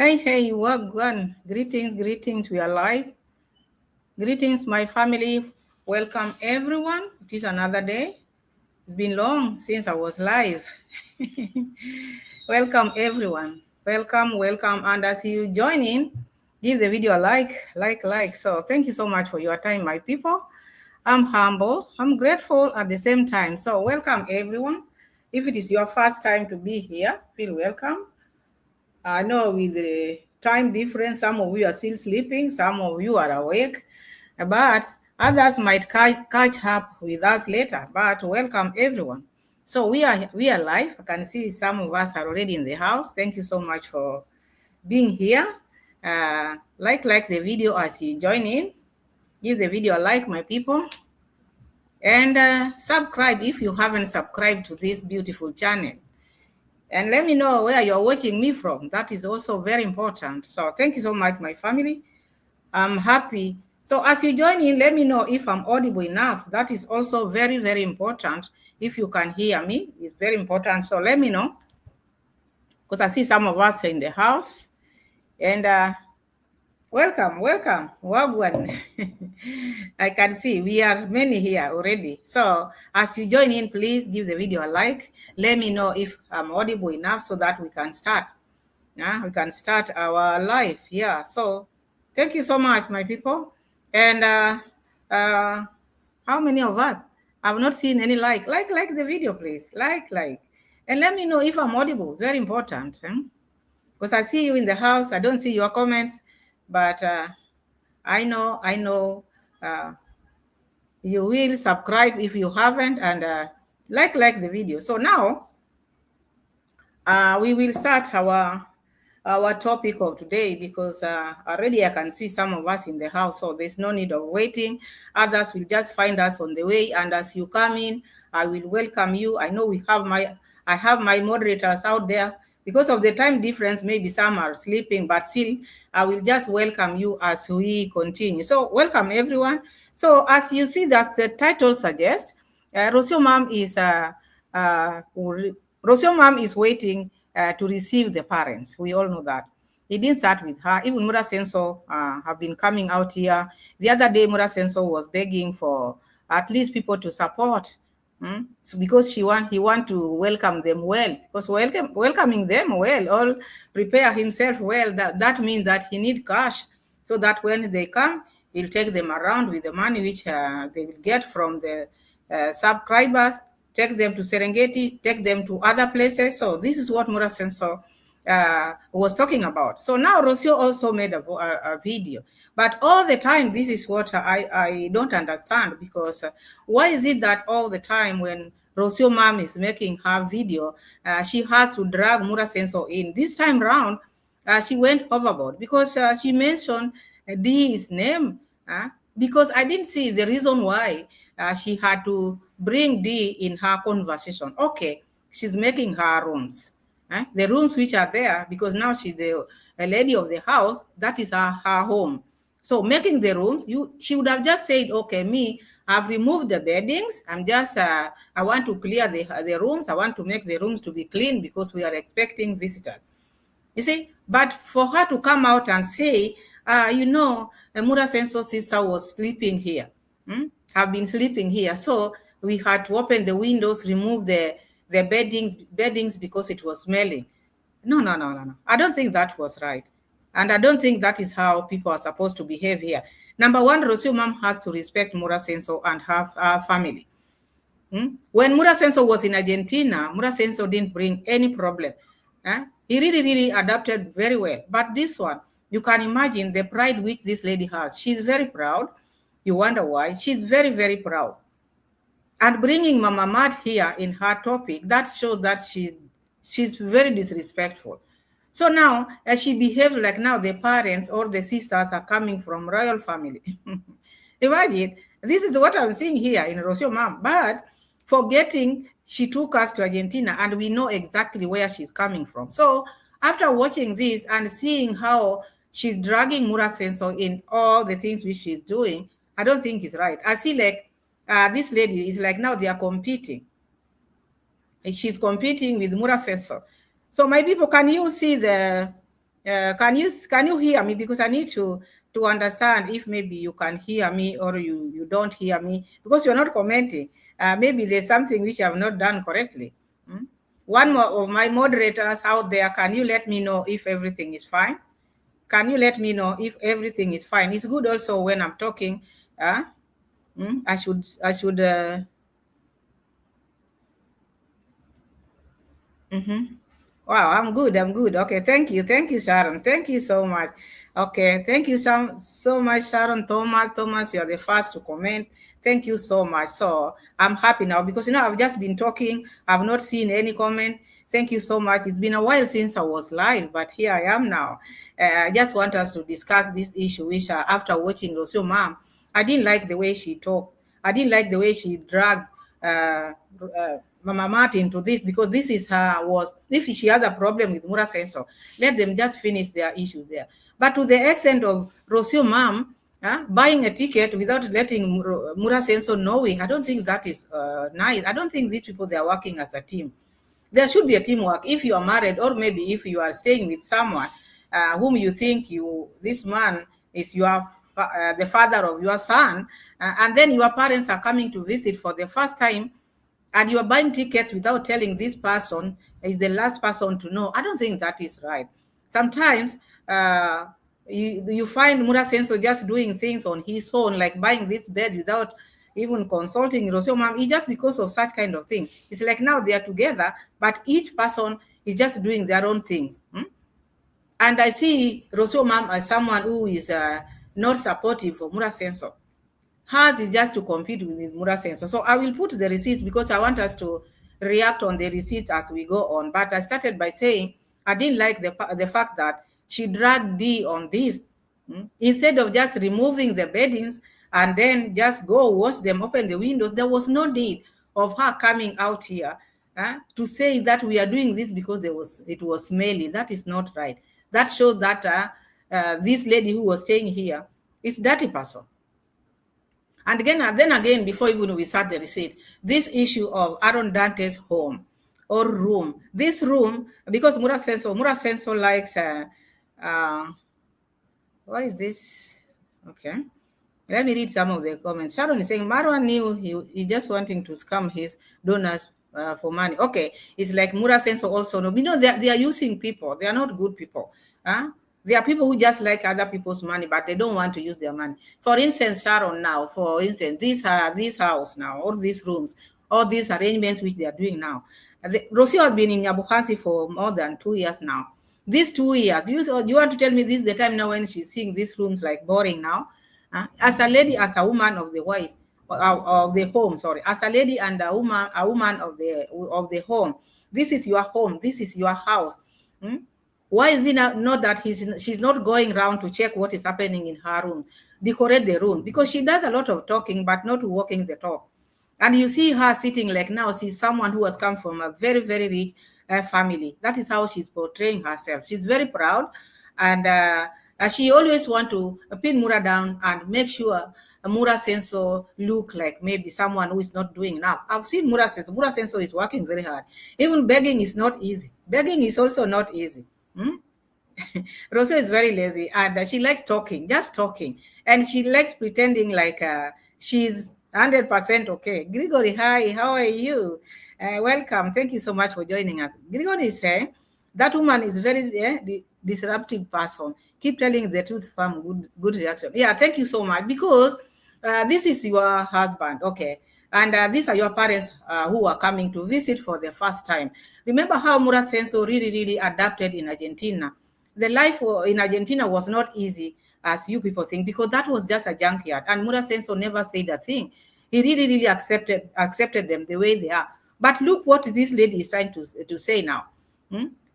Hey, Wagwan. Greetings. We are live. Greetings, my family. Welcome, everyone. It is another day. It's been long since I was live. Welcome, everyone. Welcome. And as you join in, give the video a like. So thank you so much for your time, my people. I'm humble. I'm grateful at the same time. So welcome, everyone. If it is your first time to be here, feel welcome. I know with the time difference, some of you are still sleeping, some of you are awake, but others might catch up with us later. But welcome everyone. So we are live. I can see some of us are already in the house. Thank you so much for being here. Like the video as you join in. Give the video a like, my people, and subscribe if you haven't subscribed to this beautiful channel. And let me know where you're watching me from. That is also very important. So thank you so much, my family. I'm happy. So as you join in, let me know if I'm audible enough. That is also very important. If you can hear me, it's very important. So let me know, because I see some of us in the house. And welcome, Wagwan. I can see we are many here already. So as you join in, please give the video a like. Let me know if I'm audible enough so that we can start. We can start our live. Yeah. So thank you so much, my people. And how many of us have not seen any like the video, please? Like. And let me know if I'm audible. Very important. Because I see you in the house. I don't see your comments, but I know you will subscribe if you haven't, and like the video. So now we will start our topic of today, because already I can see some of us in the house, so there's no need of waiting. Others will just find us on the way, and as you come in, I will welcome you. I know I have my moderators out there. Because of the time difference, maybe some are sleeping, but still, I will just welcome you as we continue. So welcome, everyone. So as you see, that the title suggests, ROCIO Mom is ROCIO Mom is waiting to receive the parents. We all know that. It didn't start with her. Even Mura Senso have been coming out here. The other day, Mura Senso was begging for at least people to support. So because he want to welcome them well, because welcoming them well, or prepare himself well, that means that he need cash, so that when they come, he'll take them around with the money which they will get from the subscribers, take them to Serengeti, take them to other places. So this is what Mura Senso was talking about. So now ROCIO also made a video. But all the time, this is what I don't understand, because why is it that all the time when ROCIO Mom is making her video, she has to drag Mura Senso in? This time round, she went overboard, because she mentioned D's name, because I didn't see the reason why she had to bring D in her conversation. Okay, she's making her rooms. The rooms which are there, because now she's a lady of the house, that is her home. So making the rooms, she would have just said, okay, I've removed the beddings. I'm just, I want to clear the rooms. I want to make the rooms to be clean because we are expecting visitors. You see, but for her to come out and say, Mura Senso's sister was sleeping here, have been sleeping here. So we had to open the windows, remove the beddings because it was smelling. No. I don't think that was right. And I don't think that is how people are supposed to behave here. Number one, ROCIO Mom has to respect Mura Senso and her family. When Mura Senso was in Argentina, Mura Senso didn't bring any problem. He really adapted very well. But this one, you can imagine the pride which this lady has. She's very proud. You wonder why. She's very proud. And bringing Mama Mad here in her topic, that shows that she's very disrespectful. So now, as she behaves like now the parents or the sisters are coming from royal family. Imagine, this is what I'm seeing here in ROCIO Mom. But forgetting she took us to Argentina and we know exactly where she's coming from. So after watching this and seeing how she's dragging Mura Senso in all the things which she's doing, I don't think it's right. I see like this lady is like now they are competing. She's competing with Mura Senso. So my people, can you see the Can you hear me? Because I need to understand if maybe you can hear me or you don't hear me because you're not commenting. Maybe there's something which I have not done correctly. Hmm? One more of my moderators out there, can you let me know if everything is fine? Can you let me know if everything is fine? It's good also when I'm talking. Uh, I should. Mm-hmm. Wow, I'm good. I'm good. Okay, thank you. Thank you, Sharon. Thank you so much. Okay, thank you so much, Sharon. Thomas, you're the first to comment. Thank you so much. So I'm happy now because I've just been talking. I've not seen any comment. Thank you so much. It's been a while since I was live, but here I am now. I just want us to discuss this issue, which after watching ROCIO Mom, I didn't like the way she talked. I didn't like the way she dragged Mama Martin to this because this is her was if she has a problem with Mura Sensor, let them just finish their issues there. But to the extent of ROCIO Mom buying a ticket without letting Mura Sensor knowing, I don't think that is nice. I don't think these people they are working as a team. There should be a teamwork. If you are married, or maybe if you are staying with someone whom you think this man is the father of your son, and then your parents are coming to visit for the first time, and you are buying tickets without telling this person is the last person to know. I don't think that is right. Sometimes you find Mura Senso just doing things on his own, like buying this bed without even consulting Rosio Mom. It's just because of such kind of thing. It's like now they are together, but each person is just doing their own things. And I see Rosio Mom as someone who is not supportive of Mura Senso. Hers is just to compete with the Mura Sensor. So I will put the receipts because I want us to react on the receipts as we go on. But I started by saying I didn't like the fact that she dragged D on this. Instead of just removing the beddings and then just go wash them, open the windows, there was no need of her coming out here to say that we are doing this because it was smelly. That is not right. That shows that this lady who was staying here is dirty person. And then again, before even we start the receipt, this issue of Aaron Dante's home or room, this room, because Mura Senso likes, what is this? Okay. Let me read some of the comments. Sharon is saying Marwan knew he just wanting to scam his donors for money. Okay, it's like Mura Senso also no. They are using people. They are not good people. Huh? There are people who just like other people's money, but they don't want to use their money. For instance, Sharon now, for instance, this house now, all these rooms, all these arrangements which they are doing now. ROCIO has been in Yabuhansi for more than 2 years now. These 2 years, do you want to tell me this is the time now when she's seeing these rooms like boring now? As a lady, as a woman of the wife, of the home, sorry, as a lady and a woman of the home, this is your home, this is your house. Why is it not that she's not going around to check what is happening in her room, decorate the room? Because she does a lot of talking, but not walking the talk. And you see her sitting like now, she's someone who has come from a very, very rich family. That is how she's portraying herself. She's very proud. And she always want to pin Mura down and make sure Mura Senso look like maybe someone who is not doing enough. I've seen Mura Senso. Mura Senso is working very hard. Even begging is not easy. Begging is also not easy. Rosa is very lazy and she likes talking, just talking. And she likes pretending like she's 100% okay. Grigory, hi, how are you? Welcome. Thank you so much for joining us. Grigory is saying that woman is very disruptive person. Keep telling the truth from good reaction. Yeah, thank you so much because this is your husband, okay? And these are your parents who are coming to visit for the first time. Remember how Mura Senso really, really adapted in Argentina. The life in Argentina was not easy as you people think because that was just a junkyard. And Mura Senso never said a thing. He really, really accepted them the way they are. But look what this lady is trying to say now.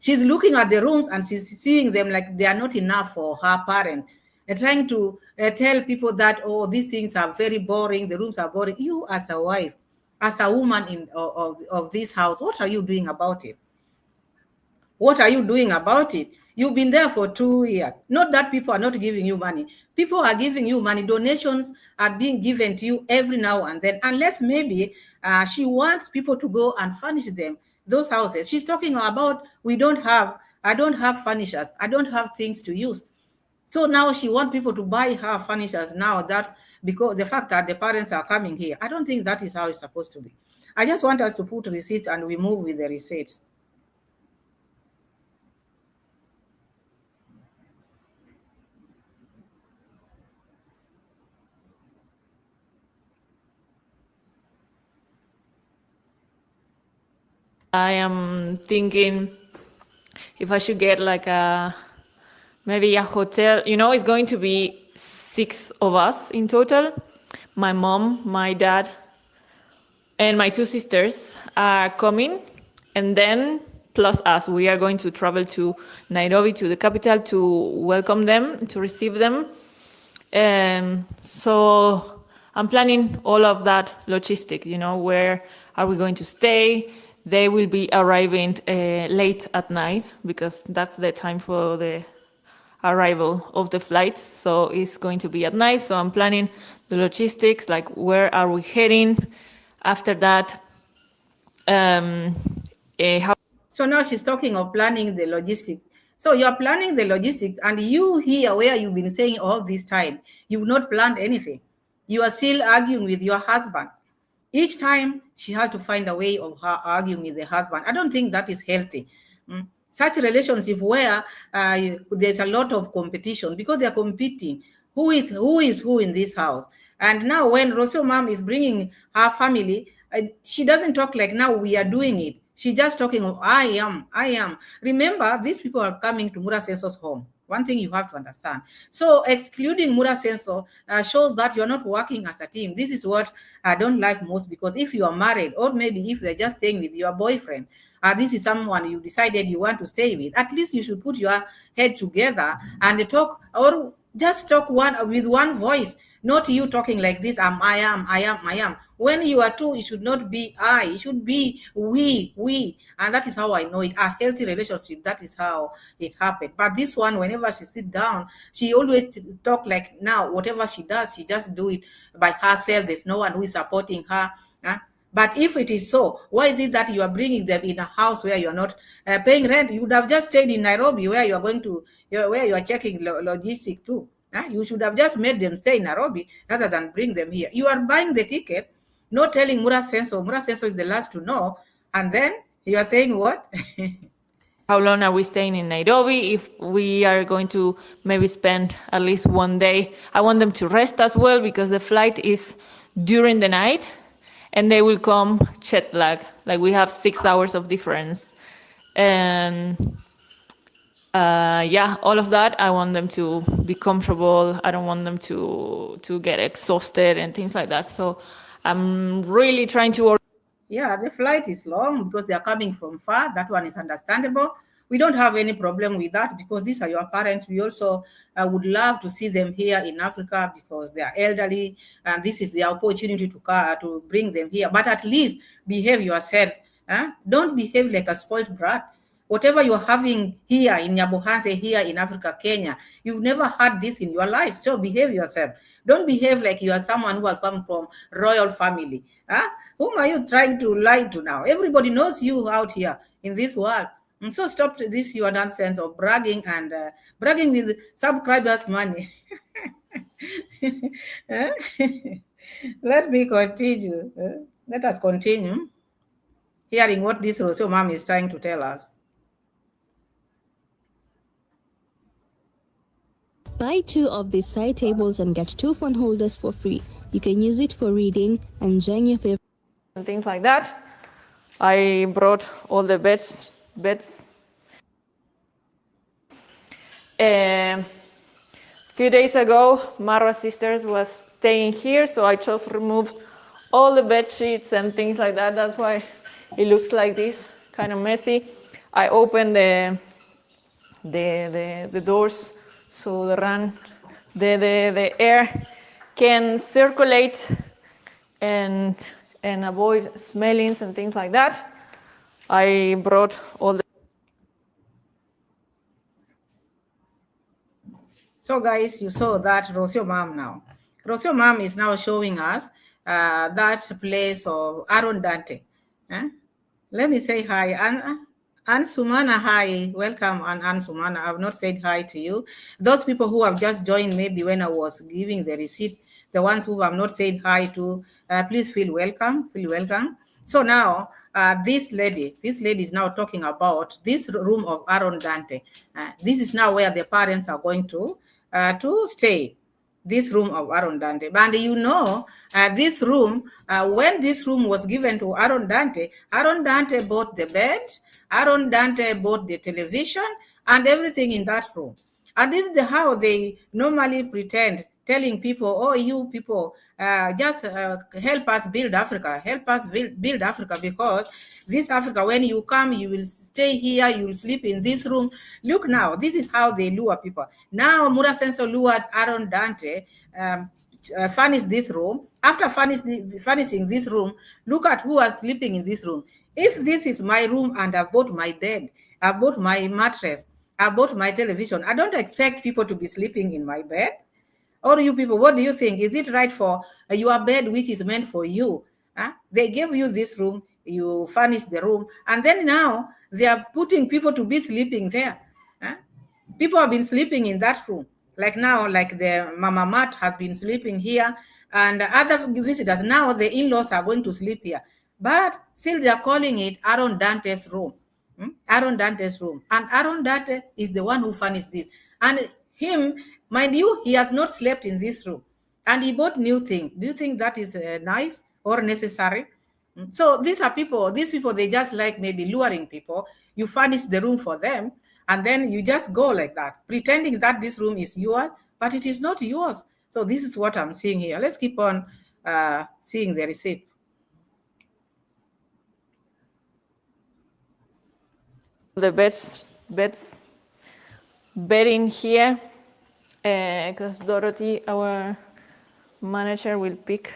She's looking at the rooms and she's seeing them like they are not enough for her parents. And trying to tell people that, oh, these things are very boring, the rooms are boring. You as a wife, as a woman of this house, what are you doing about it? What are you doing about it? You've been there for 2 years. Not that people are not giving you money. People are giving you money. Donations are being given to you every now and then. Unless maybe she wants people to go and furnish them, those houses. She's talking about we don't have I don't have furnitures. I don't have things to use. So now she wants people to buy her furnitures now. That's because the fact that the parents are coming here. I don't think that is how it's supposed to be. I just want us to put receipts and we move with the receipts. I am thinking if I should get like maybe a hotel. It's going to be 6 of us in total. My mom, my dad, and my 2 sisters are coming, and then plus us, we are going to travel to Nairobi, to the capital, to welcome them, to receive them. And so I'm planning all of that logistic, where are we going to stay? They will be arriving late at night because that's the time for the arrival of the flight. So it's going to be at night. So I'm planning the logistics, like where are we heading? After that, So now she's talking of planning the logistics. So you're planning the logistics, and you here where you've been saying all this time, you've not planned anything. You are still arguing with your husband. Each time she has to find a way of her arguing with the husband. I don't think that is healthy. Such a relationship where there's a lot of competition because they're competing. Who in this house? And now when ROCIO mom is bringing her family, she doesn't talk like now we are doing it. She's just talking of I am. Remember, these people are coming to Mura Senso's home. One thing you have to understand. So excluding Mura Senso shows that you're not working as a team. This is what I don't like most, because if you are married, or maybe if you're just staying with your boyfriend, this is someone you decided you want to stay with, at least you should put your head together and talk, or just talk with one voice. Not you talking like this, I am. When you are two, it should not be I, it should be we. And that is how I know it. A healthy relationship, that is how it happened. But this one, whenever she sit down, she always talk like now, whatever she does, she just do it by herself. There's no one who is supporting her. But if it is so, why is it that you are bringing them in a house where you are not paying rent? You would have just stayed in Nairobi, where you are going to, where you are checking logistics too. You should have just made them stay in Nairobi rather than bring them here. You are buying the ticket, not telling Mura Senso. Mura Senso is the last to know. And then you are saying what? how long are we staying in Nairobi? If we are going to maybe spend at least one day, I want them to rest as well because the flight is during the night and they will come jet lag. Like we have 6 hours of difference. And all of that, I want them to be comfortable. I don't want them to get exhausted and things like that. So I'm really trying to Yeah, the flight is long because they are coming from far. That one is understandable. We don't have any problem with that because these are your parents. We also would love to see them here in Africa because they are elderly, and this is the opportunity to bring them here. But at least behave yourself. Don't behave like a spoiled brat. Whatever you're having here in Nyabohanse, here in Africa, Kenya, you've never had this in your life. So behave yourself. Don't behave like you are someone who has come from royal family. Whom are you trying to lie to now? Everybody knows you out here in this world. And so stop this your nonsense of bragging and bragging with subscribers' money. Let me continue. Let us continue hearing what this ROCIO mom is trying to tell us. Buy 2 of these side tables and get 2 phone holders for free. You can use it for reading and join your favorite and things like that. I brought all the beds. A few days ago, Marwa's sisters was staying here, so I just removed all the bed sheets and things like that. That's why it looks like this, kind of messy. I opened the doors so the air can circulate and avoid smellings and things like that. I brought all the... So guys, you saw that ROCIO mom now. ROCIO mom is now showing us that place of Aaron Dante. Let me say hi, Ann Sumana, hi. Welcome, Ann Sumana. I've not said hi to you. Those people who have just joined, maybe when I was giving the receipt, the ones who have not said hi to, please feel welcome. Feel welcome. So now, this lady is now talking about this room of Aaron Dante. This is now where the parents are going to stay, this room of Aaron Dante. And you know, this room, when this room was given to Aaron Dante bought the bed, Aaron Dante bought the television and everything in that room. And this is how they normally pretend, telling people, oh, you people, just help us build Africa, help us build Africa, because this Africa, when you come, you will stay here, you will sleep in this room. Look now, this is how they lure people. Now, Mura Senso lured Aaron Dante, furnish this room. After furnishing this room, look at who are sleeping in this room. If this is my room and I bought my bed, I bought my mattress, I bought my television, I don't expect people to be sleeping in my bed. Or you people, what do you think? Is it right for your bed, which is meant for you? They gave you this room, you furnish the room, and then now they are putting people to be sleeping there. People have been sleeping in that room. Like now, like the Mama Mat has been sleeping here, and other visitors. Now the in-laws are going to sleep here. But still they are calling it Aaron Dante's room. Aaron Dante's room. And Aaron Dante is the one who furnished this. And him, mind you, he has not slept in this room. And he bought new things. Do you think that is nice or necessary? So these people, they just like maybe luring people. You furnish the room for them, and then you just go like that, pretending that this room is yours, but it is not yours. So this is what I'm seeing here. Let's keep on seeing the receipt. The bed in here, because Dorothy, our manager, will pick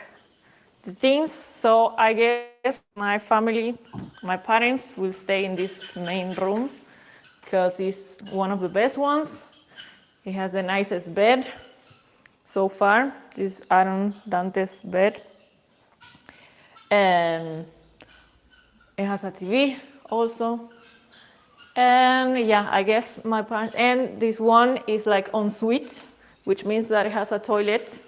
the things. So I guess my family, my parents will stay in this main room because it's one of the best ones. It has the nicest bed so far. This is Aaron Dante's bed. And it has a TV also. And yeah, I guess my parents, and this one is like en suite, which means that it has a toilet.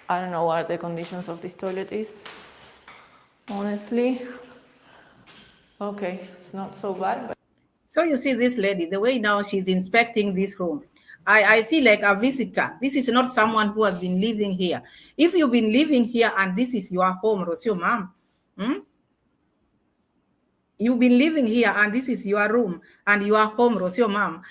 I don't know what the conditions of this toilet is, honestly. Okay, it's not so bad. But So you see this lady, the way now she's inspecting this room. I see like a visitor. This is not someone who has been living here. If you've been living here and this is your home, Rocio mom, you've been living here and this is your room and your home, Rocio mom.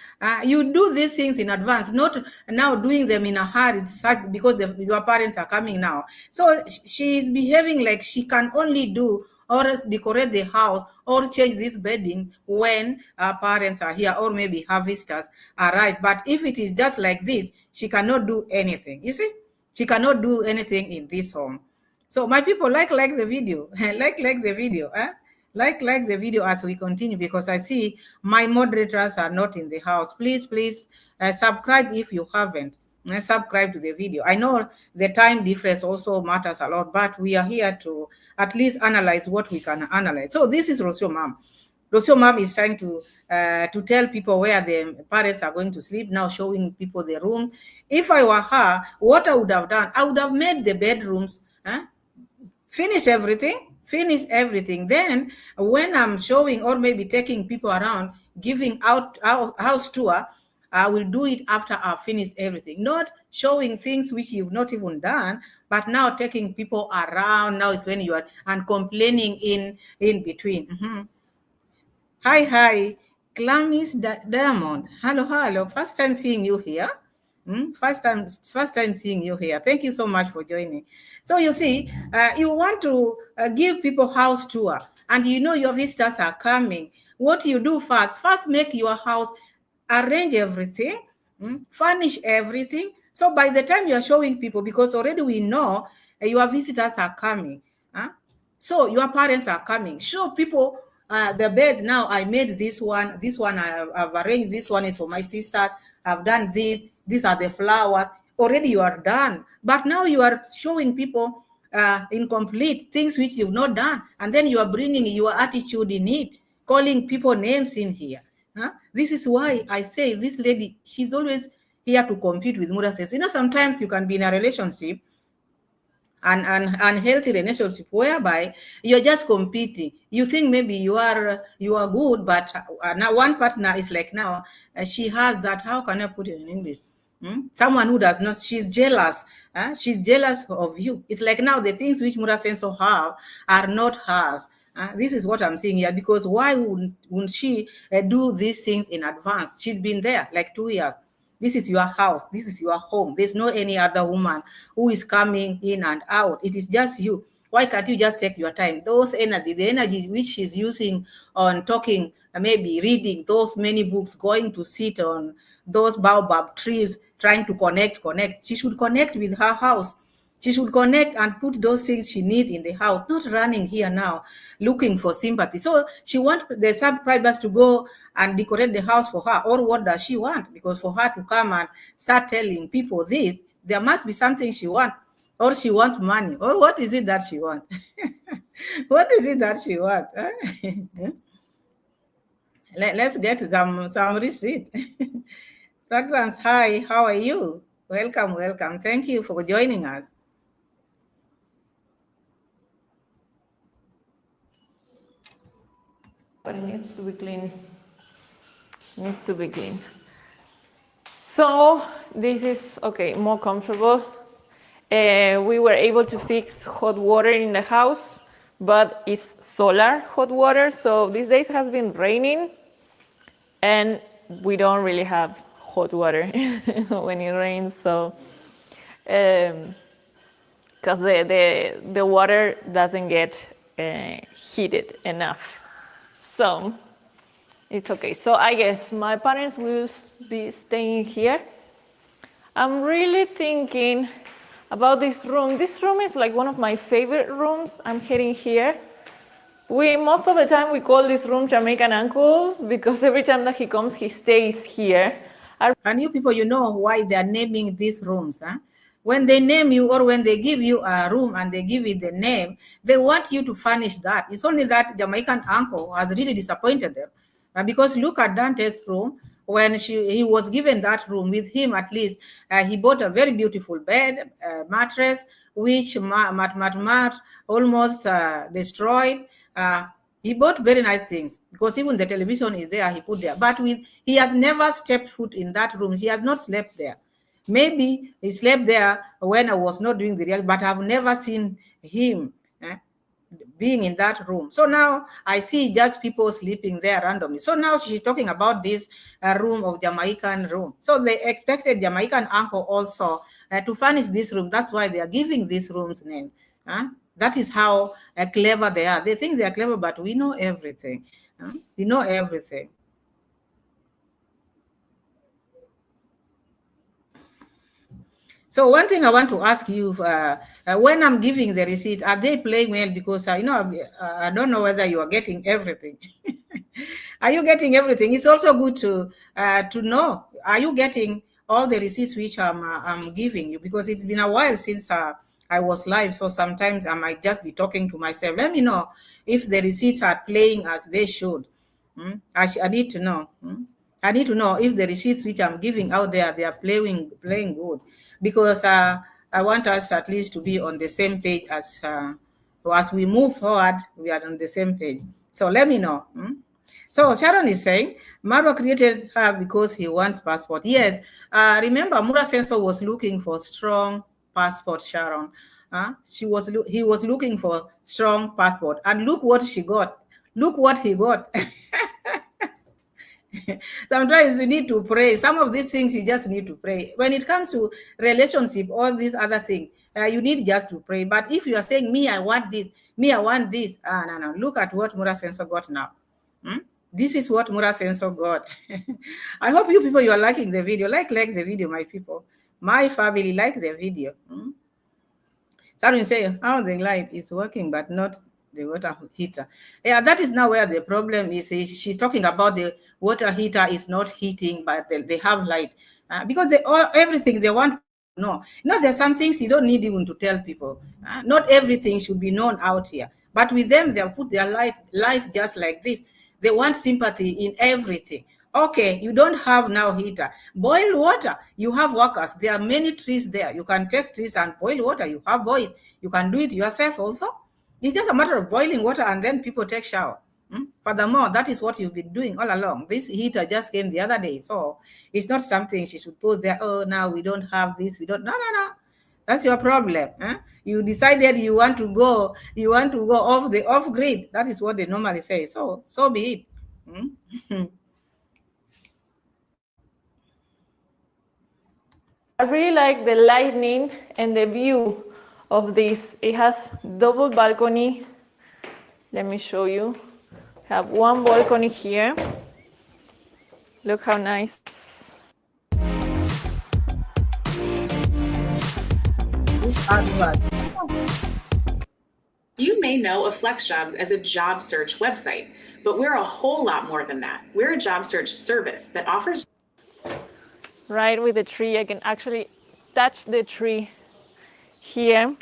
You do these things in advance, not now doing them in a hurry because your parents are coming now. So she is behaving like she can only do or else decorate the house or change this bedding when her parents are here or maybe her visitors are right. But if it is just like this, she cannot do anything. You see, she cannot do anything in this home. So my people, like the video, like the video, like the video as we continue, because I see my moderators are not in the house. Please subscribe if you haven't. Subscribe to the video. I know the time difference also matters a lot, but we are here to at least analyze what we can analyze. So this is Rocio mom. Rocio mom is trying to tell people where the parents are going to sleep, now showing people the room. If I were her, what I would have done, I would have made the bedrooms, finish everything. Then when I'm showing or maybe taking people around, giving out our house tour, I will do it after I've finished everything, not showing things which you've not even done, but now taking people around. Now is when you are and complaining in between. Hi, Clamis Diamond. Hello. First time seeing you here. First time seeing you here. Thank you so much for joining. So you see, you want to give people house tour, and you know your visitors are coming. What you do first make your house, arrange everything, furnish everything. So by the time you're showing people, because already we know your visitors are coming, so your parents are coming, show people the bed. Now I made this one I've arranged, this one is for my sister, I've done this, these are the flowers. Already you are done, but now you are showing people incomplete things which you've not done, and then you are bringing your attitude in it. calling people names in here. Huh? This is why I say this lady, she's always here to compete with Mura says. Sometimes you can be in a relationship, an unhealthy relationship whereby you're just competing. You think maybe you are good, but now one partner is like now she has that. How can I put it in English? Someone who does not. She's jealous. She's jealous of you. It's like now the things which Mura Senso have are not hers. This is what I'm saying here, because why wouldn't she do these things in advance? She's been there like 2 years. This is your house. This is your home. There's no any other woman who is coming in and out. It is just you. Why can't you just take your time? Those energy, the energy which she's using on talking, maybe reading those many books, going to sit on those baobab trees, trying to connect. She should connect with her house. She should connect and put those things she needs in the house, not running here now looking for sympathy. So she wants the subscribers to go and decorate the house for her. Or what does she want? Because for her to come and start telling people this, there must be something she wants. Or she wants money. Or what is it that she wants? What is it that she wants? Let's get some receipt. Fragrance, hi, how are you? Welcome. Thank you for joining us. But it needs to be clean. So this is okay, more comfortable. We were able to fix hot water in the house, but it's solar hot water. So these days has been raining, and we don't really have hot water when it rains. So because the water doesn't get heated enough. So it's okay. So I guess my parents will be staying here. I'm really thinking about this room. This room is like one of my favorite rooms. I'm heading here. Most of the time we call this room Jamaican Uncle's because every time that he comes, he stays here. And you people, you know why they are naming these rooms, huh? When they name you or when they give you a room and they give it the name, they want you to furnish that. It's only that Jamaican uncle has really disappointed them. Because look at Dante's room. When he was given that room with him, at least, he bought a very beautiful bed, mattress, which Mat almost destroyed. He bought very nice things because even the television is there, he put there. But he has never stepped foot in that room. He has not slept there. Maybe he slept there when I was not doing the reaction, but I've never seen him being in that room. So now I see just people sleeping there randomly. So now she's talking about this room of Jamaican room. So they expected Jamaican uncle also to furnish this room. That's why they are giving this room's name. That is how clever they are. They think they are clever, but we know everything. We know everything. So one thing I want to ask you, when I'm giving the receipt, are they playing well? Because I don't know whether you are getting everything. Are you getting everything? It's also good to know. Are you getting all the receipts which I'm giving you? Because it's been a while since I was live, so sometimes I might just be talking to myself. Let me know if the receipts are playing as they should. I need to know. I need to know if the receipts which I'm giving out there, they are playing good. Because I want us at least to be on the same page as we move forward, we are on the same page. So let me know. So Sharon is saying, Marwa created her because he wants passport. Yes, remember Mura Senso was looking for strong passport, Sharon. He was looking for strong passport. And look what she got. Look what he got. Sometimes you need to pray. Some of these things you just need to pray. When it comes to relationship, all these other things, you need just to pray. But if you are saying, me, I want this, no. Look at what Mura Senso got now. This is what Mura Senso got. I hope you people, you are liking the video. Like the video, my people. My family, like the video. Someone say, how the light is working, but not the water heater. Yeah, that is now where the problem is. She's talking about the water heater is not heating, but they have light. Because everything they want to know. There's some things you don't need even to tell people. Not everything should be known out here. But with them, they'll put their life just like this. They want sympathy in everything. Okay, you don't have now heater. Boil water. You have workers. There are many trees there. You can take trees and boil water. You have boys. You can do it yourself also. It's just a matter of boiling water and then people take shower. Furthermore, that is what you've been doing all along. This heater just came the other day. So it's not something she should post there. Oh, now we don't have this. We don't. No, no, no. That's your problem. You decided you want to go off the off grid. That is what they normally say. So be it. I really like the lighting and the view of this. It has double balcony. Let me show you. I have one balcony here. Look how nice. You may know of FlexJobs as a job search website, but we're a whole lot more than that. We're a job search service that offers. Right with the tree, I can actually touch the tree here.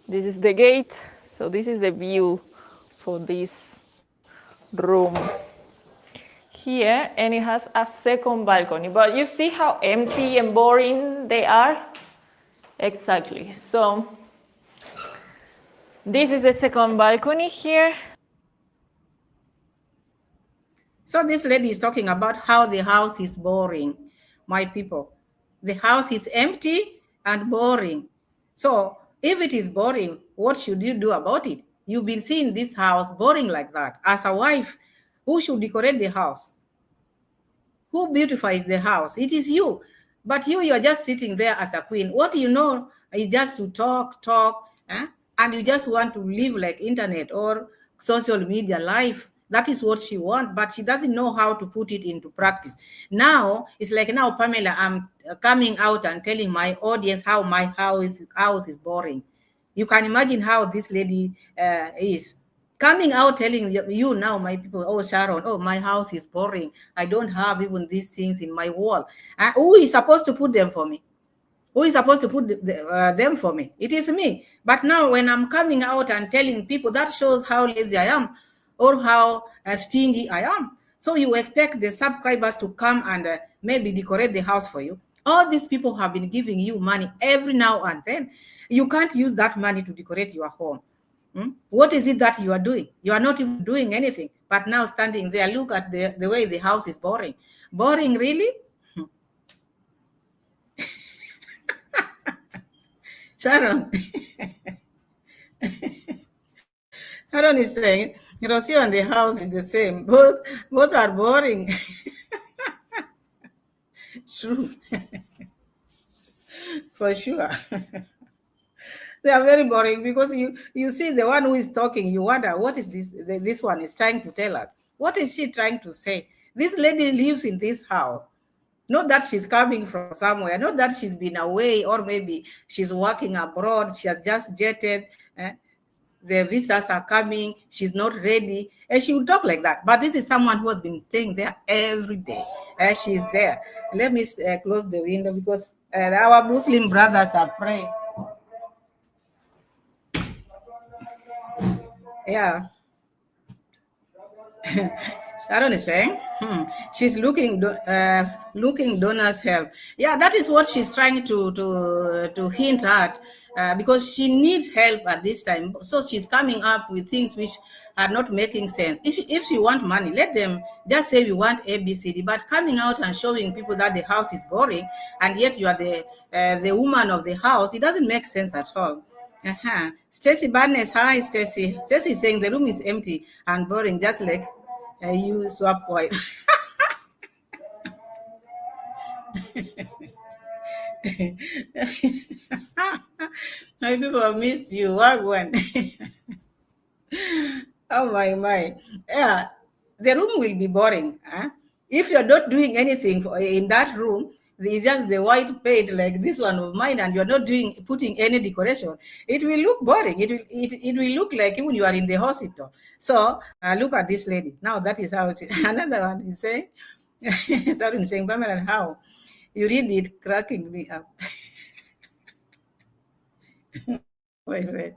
This is the gate, so this is the view for this room here, and it has a second balcony. But you see how empty and boring they are? Exactly. So this is the second balcony here. So this lady is talking about how the house is boring, my people. The house is empty and boring. So if it is boring, what should you do about it? You've been seeing this house boring like that. As a wife, who should decorate the house? Who beautifies the house? It is you. But you are just sitting there as a queen. What you know is just to talk, and you just want to live like internet or social media life. That is what she wants, but she doesn't know how to put it into practice. Now, it's like now, Pamela, I'm coming out and telling my audience how my house is boring. You can imagine how this lady is coming out telling you now, my people, oh, Sharon, oh, my house is boring. I don't have even these things in my wall. Who is supposed to put them for me? Who is supposed to put them for me? It is me. But now when I'm coming out and telling people, that shows how lazy I am or how stingy I am. So you expect the subscribers to come and maybe decorate the house for you. All these people have been giving you money every now and then. You can't use that money to decorate your home. What is it that you are doing? You are not even doing anything, but now standing there, look at the way the house is boring. Boring, really? Sharon. Sharon is saying, ROCIO and the house is the same. Both are boring. True. For sure. They are very boring because you see the one who is talking, you wonder, what is this one is trying to tell us? What is she trying to say? This lady lives in this house. Not that she's coming from somewhere, not that she's been away, or maybe she's working abroad, she has just jetted, the visitors are coming, she's not ready, and she will talk like that. But this is someone who has been staying there every day. She's there. Let me close the window because our Muslim brothers are praying. Yeah. Sharon is saying, she's looking donors help. Yeah, that is what she's trying to hint at, because she needs help at this time. So she's coming up with things which are not making sense. If she want money, let them just say we want ABCD. But coming out and showing people that the house is boring, and yet you are the woman of the house, it doesn't make sense at all. Stacy Barnes, hi Stacy. Stacy is saying the room is empty and boring, just like you swap wife. My people have missed you. What one? Oh my. Yeah, the room will be boring. If you're not doing anything in that room, it's just the white paint like this one of mine, and you're not putting any decoration, it will look boring. It will look like even you are in the hospital. So look at this lady. Now that is how it is. Another one is saying, starting saying, Pamela, how you read it, cracking me up. Wait.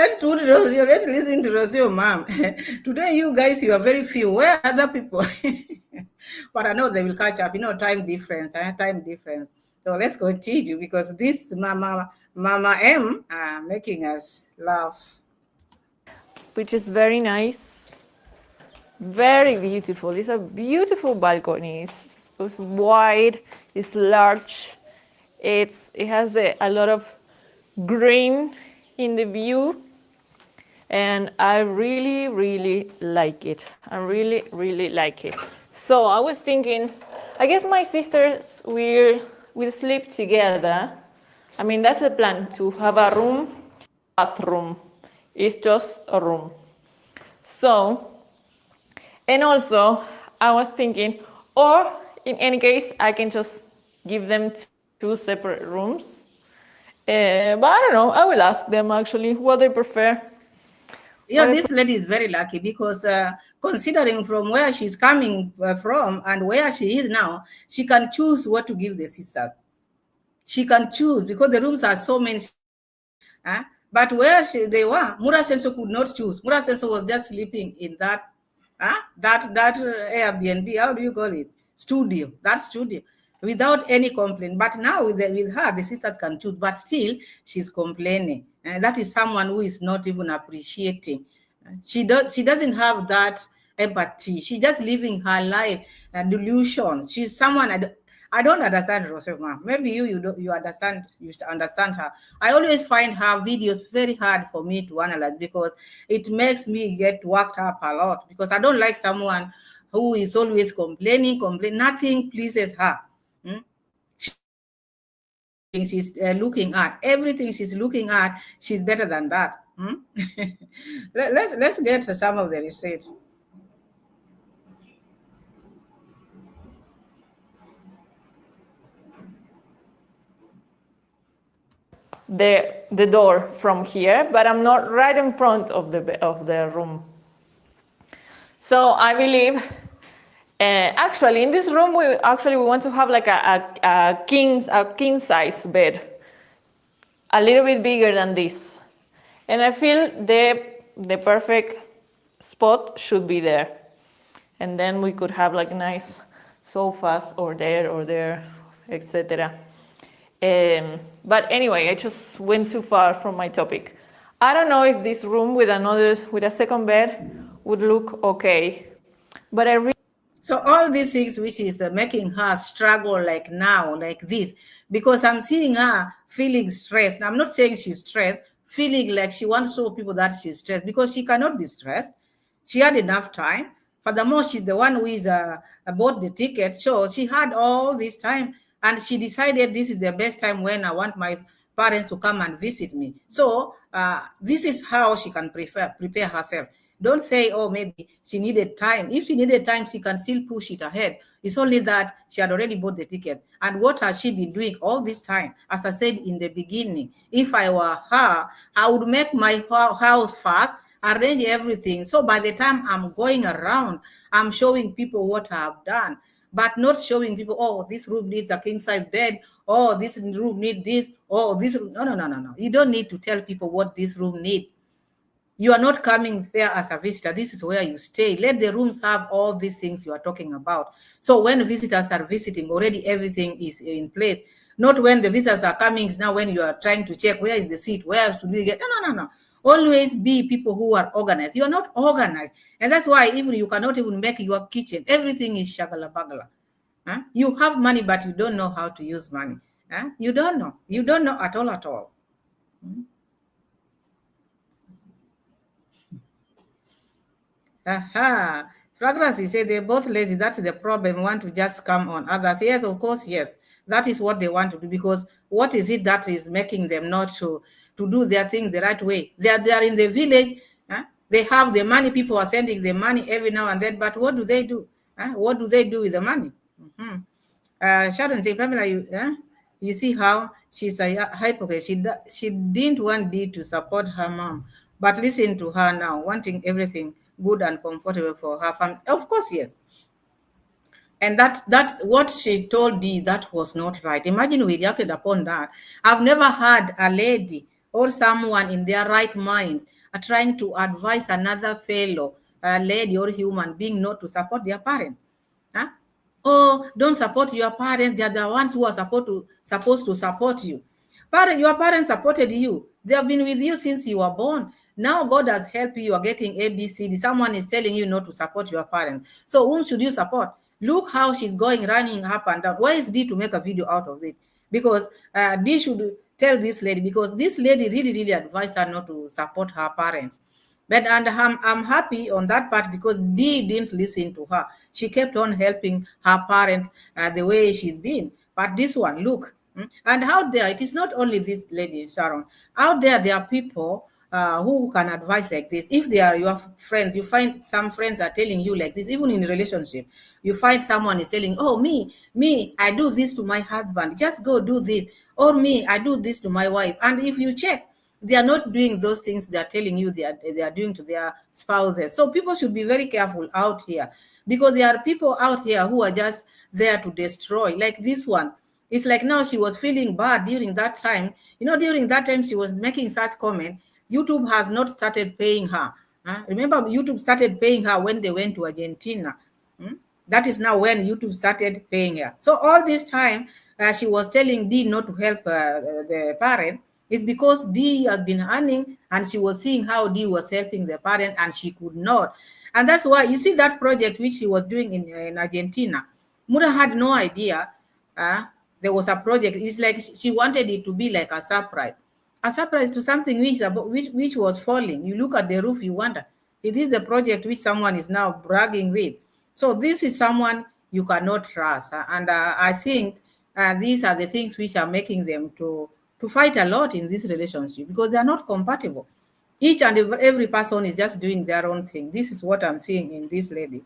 Let's do ROCIO. Let's listen to ROCIO, mom. Today, you guys, you are very few. Where are other people? But I know they will catch up. Time difference. Time difference. So let's continue because this Mama M making us laugh. Which is very nice. Very beautiful. It's a beautiful balcony. It's wide, it's large. It has a lot of green in the view. And I really, really like it. I really, really like it. So I was thinking, I guess my sisters will sleep together. I mean, that's the plan, to have a room, bathroom. It's just a room. So, and also, I was thinking, or in any case, I can just give them two separate rooms. But I don't know, I will ask them actually what they prefer. Yeah, this lady is very lucky because considering from where she's coming from and where she is now, she can choose what to give the sisters. She can choose because the rooms are so many. But where they were, Mura Senso could not choose. Mura Senso was just sleeping in that Airbnb, how do you call it? Studio, that studio, without any complaint. But now with her, the sisters can choose, but still she's complaining. And that is someone who is not even appreciating. She doesn't have that empathy. She's just living her life, delusion. She's someone I don't understand Rosema. Maybe you understand her. I always find her videos very hard for me to analyze because it makes me get worked up a lot because I don't like someone who is always complaining. Nothing pleases her. She's looking at everything she's looking at. She's better than that. Let's get to some of the research. The door from here, but I'm not right in front of the room. So I believe, actually in this room we want to have like a king size bed, a little bit bigger than this, and I feel the perfect spot should be there, and then we could have like nice sofas or there, etc. But anyway, I just went too far from my topic. I don't know if this room with a second bed would look okay, but I really. So all these things which is making her struggle like now, like this, because I'm seeing her feeling stressed. I'm not saying she's stressed, feeling like she wants to show people that she's stressed because she cannot be stressed. She had enough time. Furthermore, she's the one who is bought the ticket. So she had all this time and she decided this is the best time when I want my parents to come and visit me. So this is how she can prepare herself. Don't say, oh, maybe she needed time. If she needed time, she can still push it ahead. It's only that she had already bought the ticket. And what has she been doing all this time? As I said in the beginning, if I were her, I would make my house fast, arrange everything. So by the time I'm going around, I'm showing people what I have done, but not showing people, oh, this room needs a king size bed. Oh, this room needs this. Oh, this room. No. You don't need to tell people what this room needs. You are not coming there as a visitor. This is where you stay. Let the rooms have all these things you are talking about. So when visitors are visiting, already everything is in place. Not when the visitors are coming, now when you are trying to check where is the seat, where should we get? No. Always be people who are organized. You are not organized. And that's why even you cannot even make your kitchen. Everything is shagala bagala. You have money, but you don't know how to use money. You don't know. You don't know at all. Fragrance, you say they're both lazy. That's the problem. Want to just come on others. Yes, of course, yes. That is what they want to do because what is it that is making them not to do their things the right way? They are in the village. They have the money. People are sending the money every now and then. But what do they do? What do they do with the money? Sharon say, Pamela, you see how she's a hypocrite. She didn't want Dee to support her mom, but listen to her now, wanting everything good and comfortable for her family. Of course, yes. And that what she told Dee, that was not right. Imagine we reacted upon that. I've never had a lady or someone in their right minds trying to advise another fellow lady or human being not to support their parent. Huh? Oh, don't support your parents. They are the ones who are supposed to support you. Your parents supported you. They have been with you since you were born. Now God has helped you. You are getting ABCD. Someone is telling you not to support your parents. So whom should you support? Look how she's going, running up and down. Why is D to make a video out of it? Because D should tell this lady, because this lady really advised her not to support her parents. But and I'm happy on that part because Dee didn't listen to her. She kept on helping her parents the way she's been. But this one, look, and out there, it is not only this lady, Sharon. Out there are people who can advise like this. If they are your friends, you find some friends are telling you like this, even in a relationship. You find someone is telling, oh, me, I do this to my husband. Just go do this. Or me, I do this to my wife. And if you check, they are not doing those things they are telling you they are doing to their spouses. So people should be very careful out here, because there are people out here who are just there to destroy. Like this one, it's like now she was feeling bad during that time. During that time she was making such comment. YouTube has not started paying her. Remember, YouTube started paying her when they went to Argentina. That is now when YouTube started paying her. So all this time, she was telling Dee not to help the parent. It's because Dee has been earning, and she was seeing how Dee was helping the parent, and she could not. And that's why you see that project which she was doing in Argentina. Muda had no idea there was a project. It's like she wanted it to be like a surprise to something which was falling. You look at the roof, you wonder, is this the project which someone is now bragging with? So this is someone you cannot trust. And I think these are the things which are making them to fight a lot in this relationship, because they are not compatible. Each and every person is just doing their own thing. This is what I'm seeing in this lady.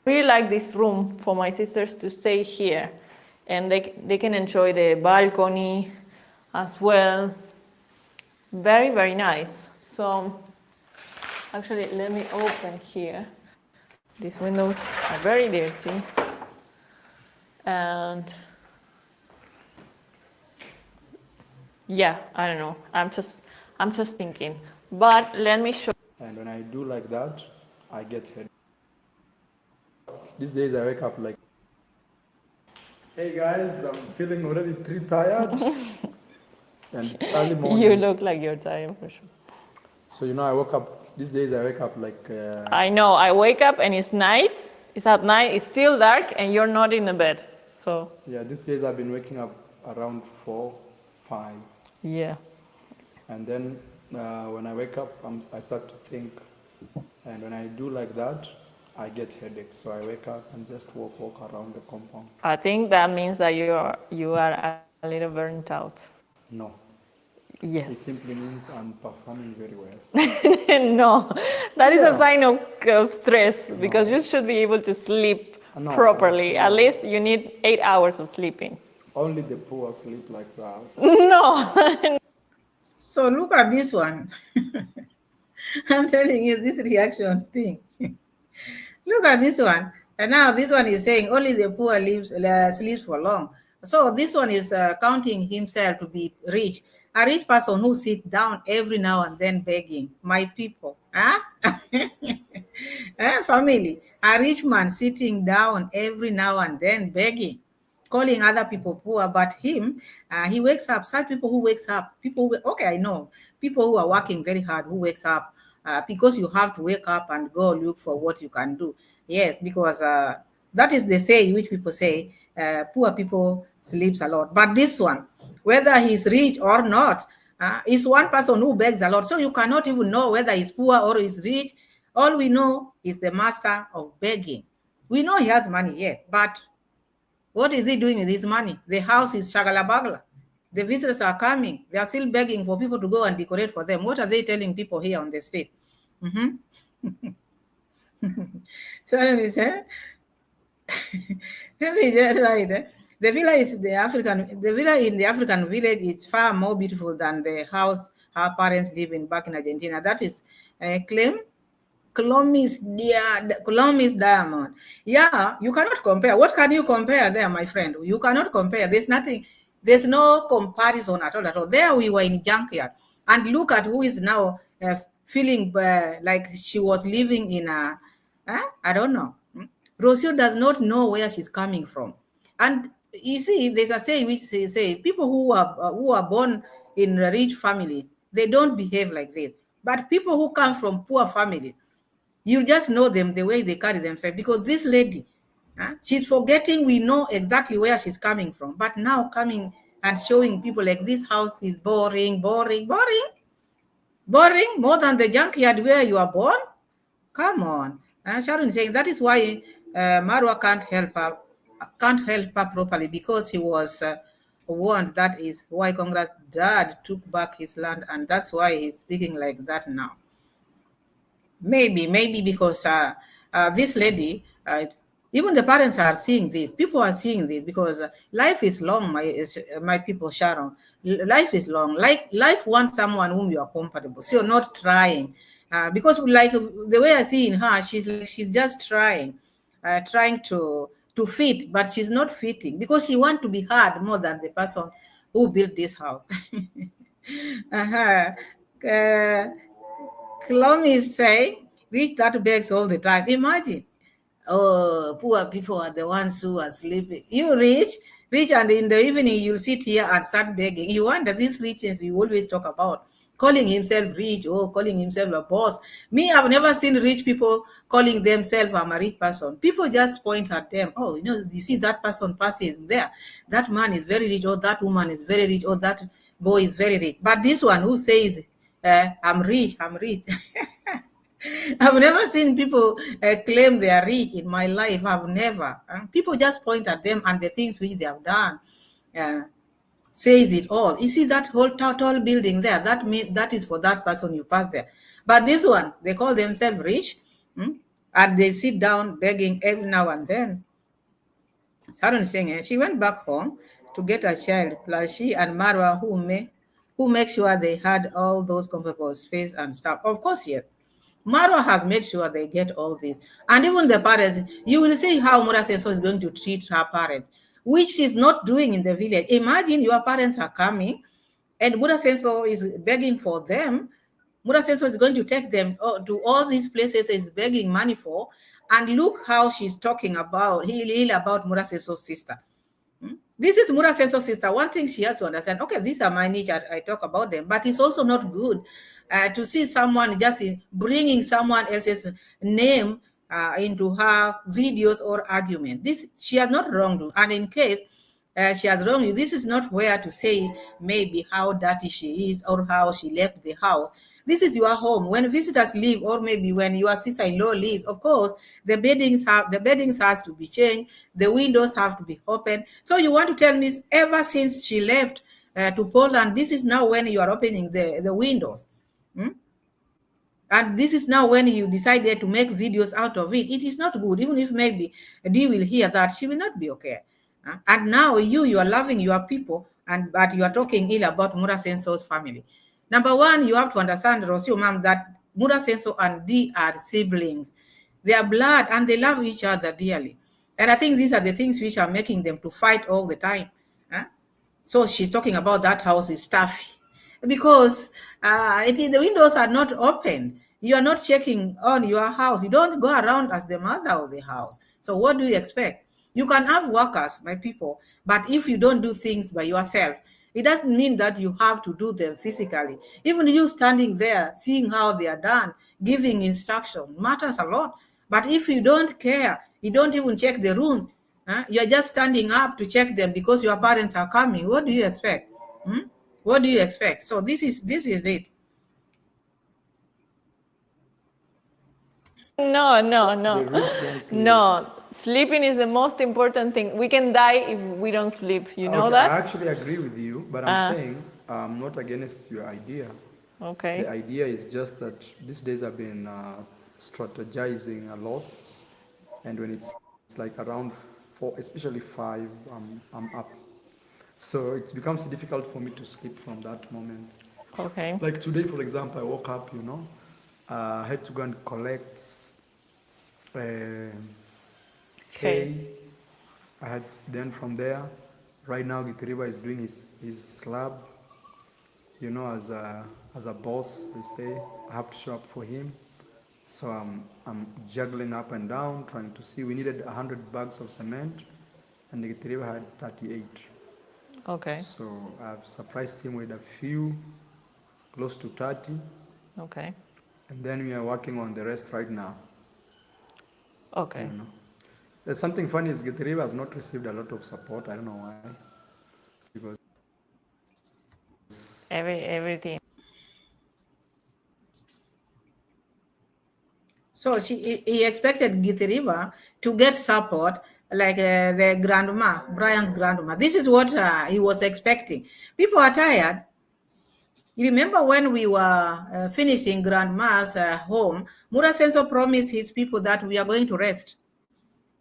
I really like this room for my sisters to stay here, and they can enjoy the balcony as well. Very, very nice. So actually, let me open here. These windows are very dirty, and yeah, I don't know. I'm just thinking. But let me show. And when I do like that, I get headache. These days I wake up like, hey guys, I'm feeling already too tired. And it's early morning. You look like you're tired for sure. So I woke up, these days I wake up like... I know, I wake up and it's night, it's at night, it's still dark and you're not in the bed, so... Yeah, these days I've been waking up around 4, 5. Yeah. And then when I wake up, I start to think, and when I do like that, I get headaches. So I wake up and just walk around the compound. I think that means that you are a little burnt out. No. Yes. It simply means I'm performing very well. No, that is a sign of stress, because you should be able to sleep properly. At least you need 8 hours of sleeping. Only the poor sleep like that. No. So look at this one. I'm telling you, this reaction thing. Look at this one. And now this one is saying only the poor sleeps for long. So this one is counting himself to be rich. A rich person who sits down every now and then begging. My people. Huh? Family. A rich man sitting down every now and then begging, calling other people poor, but him, he wakes up. Such people who wakes up, I know, people who are working very hard, who wakes up, because you have to wake up and go look for what you can do. Yes, because that is the say which people say, poor people sleeps a lot. But this one, whether he's rich or not, is one person who begs a lot. So you cannot even know whether he's poor or he's rich. All we know is the master of begging. We know he has money, yeah, but what is he doing with his money? The house is shagalabagla. The visitors are coming. They are still begging for people to go and decorate for them. What are they telling people here on the state? Suddenly, right. The villa in the African village is far more beautiful than the house her parents live in back in Argentina. That is a claim. Colomis diamond. Yeah, you cannot compare. What can you compare there, my friend? You cannot compare. There's nothing. There's no comparison at all. At all. There we were in junkyard, and look at who is now feeling like she was living in a. I don't know. ROCIO does not know where she's coming from, and you see, there's a saying which says people who are born in rich families, they don't behave like this. But people who come from poor families, you just know them the way they carry themselves. Because this lady, she's forgetting we know exactly where she's coming from. But now coming and showing people like this house is boring, boring, boring, boring, more than the junkyard where you are born. Come on. And Sharon is saying that is why Marwa can't help her properly, because he was warned. That is why Congress dad took back his land, and that's why he's speaking like that now. Maybe because this lady, even the parents are seeing this. People are seeing this because life is long, my people, Sharon. Life is long. Like life wants someone whom you are comfortable. So you're not trying, because like the way I see in her, she's just trying to fit, but she's not fitting because she wants to be hard more than the person who built this house. uh-huh. Uh, Clomi say, reach that begs all the time. Imagine, oh, poor people are the ones who are sleeping. You rich, and in the evening you'll sit here and start begging. You wonder these riches we always talk about, calling himself rich or calling himself a boss. Me, I've never seen rich people calling themselves I'm a rich person. People just point at them. Oh, you see that person passing there. That man is very rich, or that woman is very rich, or that boy is very rich. But this one who says, I'm rich. I've never seen people claim they are rich in my life. I've never. People just point at them and the things which they have done. Says it all. You see that whole tall building there, that is for that person you pass there. But this one, they call themselves rich, and they sit down begging every now and then. Sharon is saying she went back home to get a child, plus she and Marwa, who make sure they had all those comfortable space and stuff. Of course, yes. Marwa has made sure they get all this. And even the parents, you will see how Mura Senso is going to treat her parents, which she's not doing in the village. Imagine your parents are coming and Mura Senso is begging for them. Mura Senso is going to take them to all these places is begging money for. And look how she's talking about Mura Senso's sister. This is Mura Senso's sister. One thing she has to understand, okay, these are my niche, I talk about them, but it's also not good to see someone just bringing someone else's name into her videos or argument. She has not wronged you. And in case she has wronged you, this is not where to say maybe how dirty she is or how she left the house. This is your home. When visitors leave, or maybe when your sister-in-law leaves, of course, the beddings has to be changed, the windows have to be opened. So you want to tell me ever since she left to Poland, this is now when you are opening the windows? And this is now when you decided to make videos out of it. It is not good. Even if maybe Dee will hear that, she will not be okay. And now you are loving your people, but you are talking ill about Mura Senso's family. Number one, you have to understand, ROCIO ma'am, that Mura Senso and Dee are siblings. They are blood and they love each other dearly. And I think these are the things which are making them to fight all the time. So she's talking about that house is stuffy because the windows are not open. You are not checking on your house. You don't go around as the mother of the house. So what do you expect? You can have workers, my people, but if you don't do things by yourself, it doesn't mean that you have to do them physically. Even you standing there, seeing how they are done, giving instruction matters a lot. But if you don't care, you don't even check the rooms, you're just standing up to check them because your parents are coming. What do you expect? What do you expect? So this is it. No. Sleeping is the most important thing. We can die if we don't sleep. You know that? I actually agree with you, but I'm saying I'm not against your idea. Okay. The idea is just that these days I've been strategizing a lot, and when it's like around 4, especially 5, I'm up. So it becomes difficult for me to sleep from that moment. Okay. Like today, for example, I woke up, I had to go and collect hay. Okay. Then from there, right now Giteriba is doing his slab. You know, as a boss, they say I have to show up for him. So I'm juggling up and down, trying to see. We needed 100 bags of cement, and Giteriba had 38. Okay. So I've surprised him with a few, close to 30. Okay. And then we are working on the rest right now. Okay. You know. There's something funny is Giteriba has not received a lot of support. I don't know why. Because Everything. So he expected Giteriba to get support like the grandma, Brian's grandma. This is what he was expecting. People are tired. You remember when we were finishing grandma's home, Mura Senso promised his people that we are going to rest.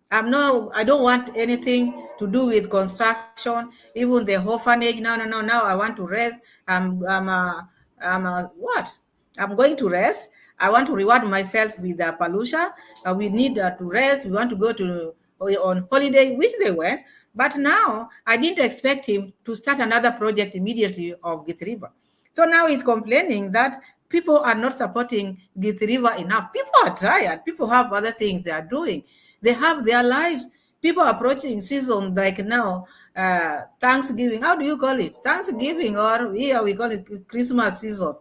I don't want anything to do with construction, even the orphanage. No. Now I want to rest. What? I'm going to rest. I want to reward myself with Palusha. We need to rest. We want to go to on holiday, which they went. But now I didn't expect him to start another project immediately of Git River. So now he's complaining that people are not supporting Git River enough. People are tired. People have other things they are doing. They have their lives. People are approaching season like now, Thanksgiving. How do you call it? Thanksgiving, or here we call it Christmas season.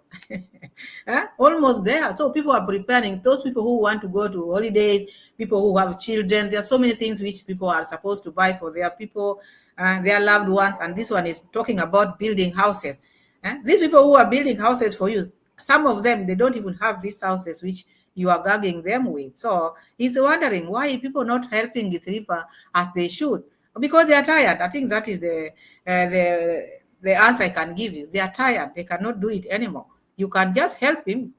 Almost there. So people are preparing. Those people who want to go to holidays, people who have children, there are so many things which people are supposed to buy for their people, their loved ones. And this one is talking about building houses. These people who are building houses for you, some of them, they don't even have these houses which you are gagging them with. So he's wondering why people not helping Githripa as they should. Because they are tired. I think that is the answer I can give you. They are tired. They cannot do it anymore. You can just help him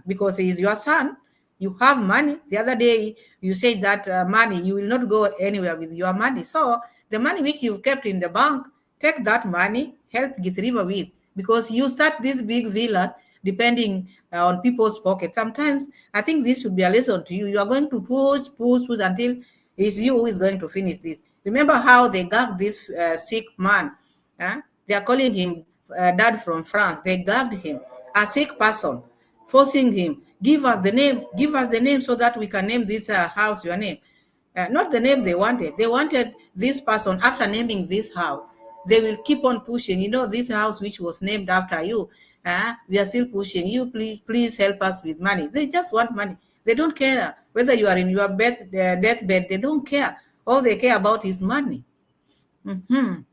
because he is your son. You have money. The other day you said that money, you will not go anywhere with your money. So the money which you've kept in the bank, take that money, help Githripa with. Because you start this big villa depending on people's pockets. Sometimes I think this should be a lesson to you. You are going to push until it's you who is going to finish this. Remember how they gagged this sick man? They are calling him dad from France. They gagged him, a sick person, forcing him, give us the name so that we can name this house your name. Not the name they wanted. They wanted this person after naming this house. They will keep on pushing. You know, this house which was named after you, we are still pushing you. Please help us with money. They just want money. They don't care whether you are in your deathbed. They don't care. All they care about is money. Sharon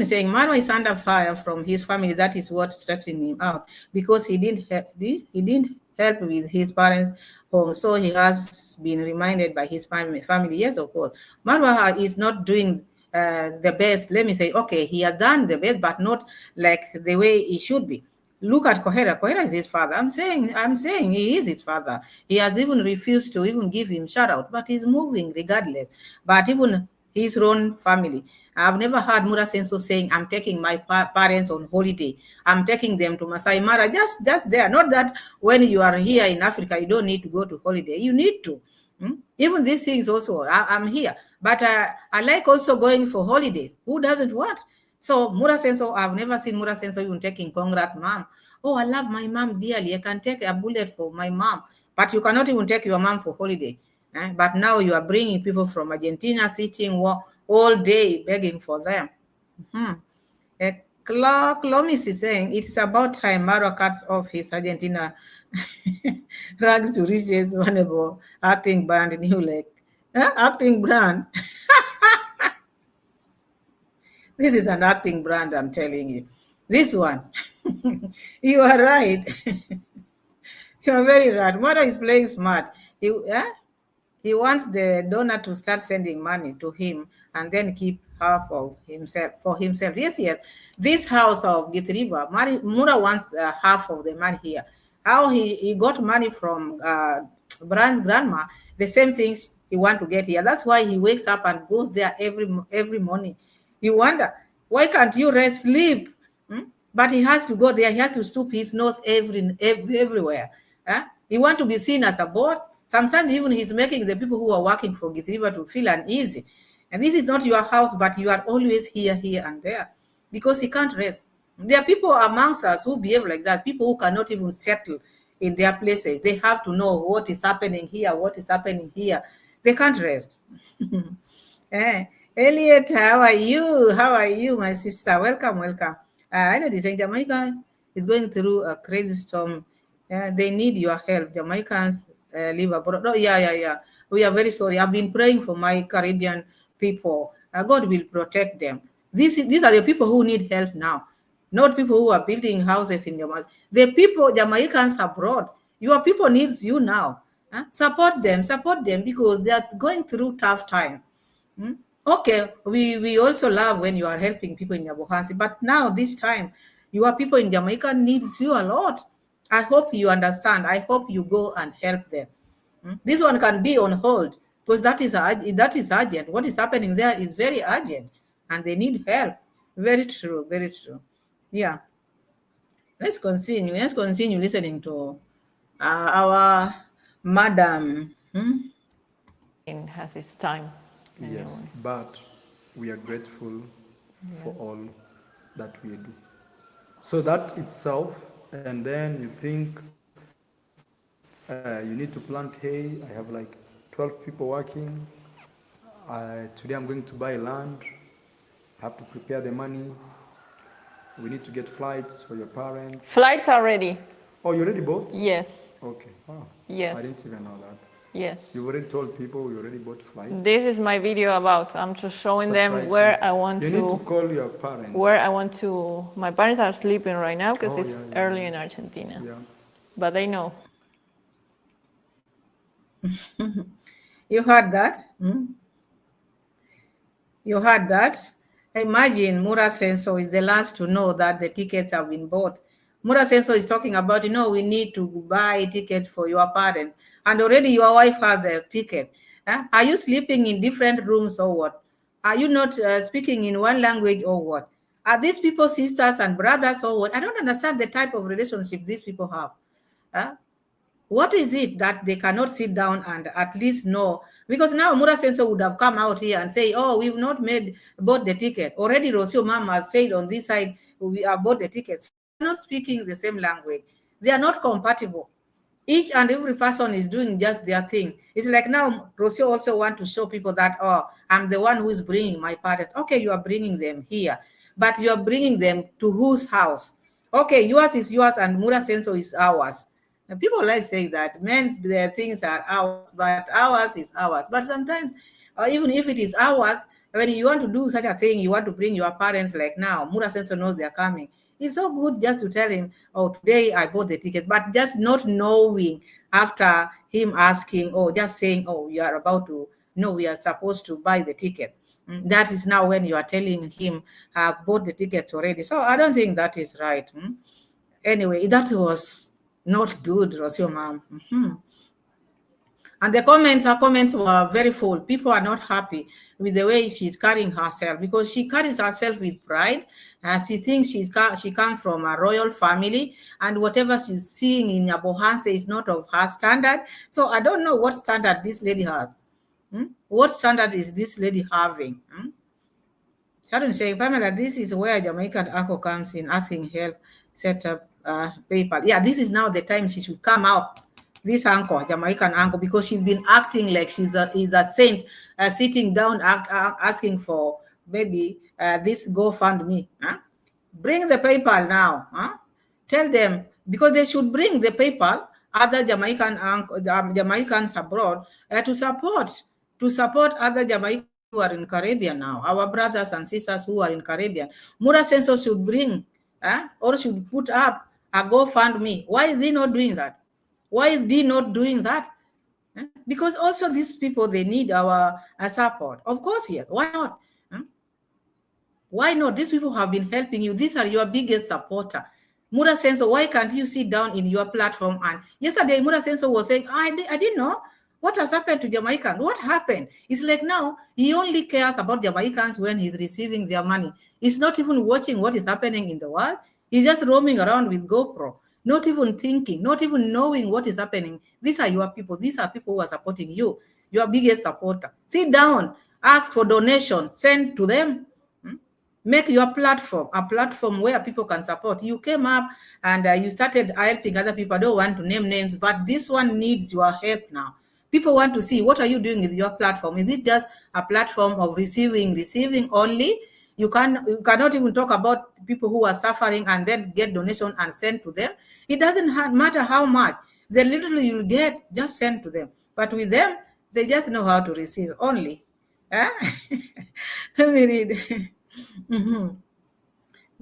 is saying Marwa is under fire from his family. That is what's stressing him out because he didn't help with his parents' home. So he has been reminded by his family. Yes, of course. Marwa is not doing the best. Let me say, okay, he has done the best, but not like the way he should be. Look at Kohera. Kohera is his father. I'm saying he is his father. He has even refused to even give him shout out, but he's moving regardless. But even his own family. I've never heard Mura Senso saying, I'm taking my parents on holiday. I'm taking them to Masai Mara. Just there. Not that when you are here in Africa, you don't need to go to holiday. You need to. Even these things also, I'm here. But I like also going for holidays. Who doesn't want? So Mura Senso, I've never seen Mura Senso even taking congrats, mom. Oh, I love my mom dearly. I can take a bullet for my mom. But you cannot even take your mom for holiday. But now you are bringing people from Argentina sitting all day begging for them. Clomis is saying it's about time Maro cuts off his Argentina rags to reach his vulnerable acting brand new leg. Acting brand. This is an acting brand, I'm telling you. This one. You are right. You are very right. Maro is playing smart. He wants the donor to start sending money to him and then keep half of himself for himself. Yes. This house of Gitriva, Mura wants half of the money here. How he got money from Brian's grandma, the same things he want to get here. That's why he wakes up and goes there every morning. You wonder, why can't you rest, sleep? But he has to go there. He has to stoop his nose everywhere. He want to be seen as a boss. Sometimes even he's making the people who are working for Githiva to feel uneasy. And this is not your house, but you are always here, and there, because he can't rest. There are people amongst us who behave like that, people who cannot even settle in their places. They have to know what is happening here, what is happening here. They can't rest. Elliot, how are you? How are you, my sister? Welcome, welcome. I know this Jamaica is going through a crazy storm. They need your help. Jamaicans live abroad. Oh, yeah. We are very sorry. I've been praying for my Caribbean people. God will protect them. These are the people who need help now, not people who are building houses in Jamaica. The people, Jamaicans abroad, your people needs you now. Support them because they are going through tough time. Okay, we also love when you are helping people in Yabohansi, but now this time, your people in Jamaica needs you a lot. I hope you understand. I hope you go and help them. This one can be on hold because that is urgent. What is happening there is very urgent, and they need help. Very true. Very true. Yeah. Let's continue. Let's continue listening to our madam. It has its time. Yes, but we are grateful for all that we do. So that itself, and then you think you need to plant hay. I have like 12 people working. Today I'm going to buy land. I have to prepare the money. We need to get flights for your parents. Flights are ready. Oh, you already bought? Yes. Okay. Wow. Yes. I didn't even know that. Yes. You already told people you already bought flights? This is my video about. I'm just showing them Surprise where me. I want You to. need to call your parents. Where I want to. My parents are sleeping right now because it's early in Argentina. Yeah. But they know. You heard that? You heard that? Imagine Mura Senso is the last to know that the tickets have been bought. Mura Senso is talking about, we need to buy a ticket for your parents. And already your wife has the ticket. Are you sleeping in different rooms or what? Are you not speaking in one language or what? Are these people sisters and brothers or what? I don't understand the type of relationship these people have. What is it that they cannot sit down and at least know? Because now Mura Senso would have come out here and say, oh, we've not bought the ticket. Already ROCIO Mama has said on this side, we have bought the tickets. They're not speaking the same language. They are not compatible. Each and every person is doing just their thing. It's like now ROCIO also want to show people that, oh, I'm the one who is bringing my parents. Okay, you are bringing them here, but you are bringing them to whose house? Okay, yours is yours and Mura Senso is ours. And people like saying that their things are ours, but ours is ours. But sometimes, even if it is ours, when you want to do such a thing, you want to bring your parents like now, Mura Senso knows they're coming. It's so good just to tell him, oh, today I bought the ticket, but just not knowing after him asking, or just saying, oh, you are about to, no, we are supposed to buy the ticket. That is now when you are telling him, I've bought the tickets already. So I don't think that is right. Anyway, that was not good, ROCIO Mom. And the comments were very full. People are not happy with the way she's carrying herself because she carries herself with pride. She thinks she comes from a royal family, and whatever she's seeing in Yabohanse is not of her standard. So I don't know what standard this lady has. What standard is this lady having? Sharon say, Pamela, this is where Jamaican Uncle comes in asking help set up PayPal. Yeah, this is now the time she should come out. This uncle, Jamaican uncle, because she's been acting like she's a saint, sitting down asking for maybe this GoFundMe. Bring the PayPal now. Tell them, because they should bring the PayPal, other Jamaicans abroad to support other Jamaicans who are in Caribbean now, our brothers and sisters who are in Caribbean. Mura Senso should bring or should put up a GoFundMe. Why is he not doing that? Why is he not doing that? Because also these people, they need our support. Of course, yes. Why not? Why not? These people have been helping you. These are your biggest supporter. Mura Senso, why can't you sit down in your platform? And yesterday, Mura Senso was saying, I didn't know what has happened to Jamaicans. What happened? It's like now he only cares about Jamaicans when he's receiving their money. He's not even watching what is happening in the world. He's just roaming around with GoPro, not even thinking, not even knowing what is happening. These are your people. These are people who are supporting you, your biggest supporter. Sit down, ask for donations, send to them. Make your platform a platform where people can support. You came up and you started helping other people. I don't want to name names, but this one needs your help now. People want to see, what are you doing with your platform? Is it just a platform of receiving only? You cannot even talk about people who are suffering and then get donation and send to them. It doesn't matter how much. The little you get, just send to them. But with them, they just know how to receive only. Let me read.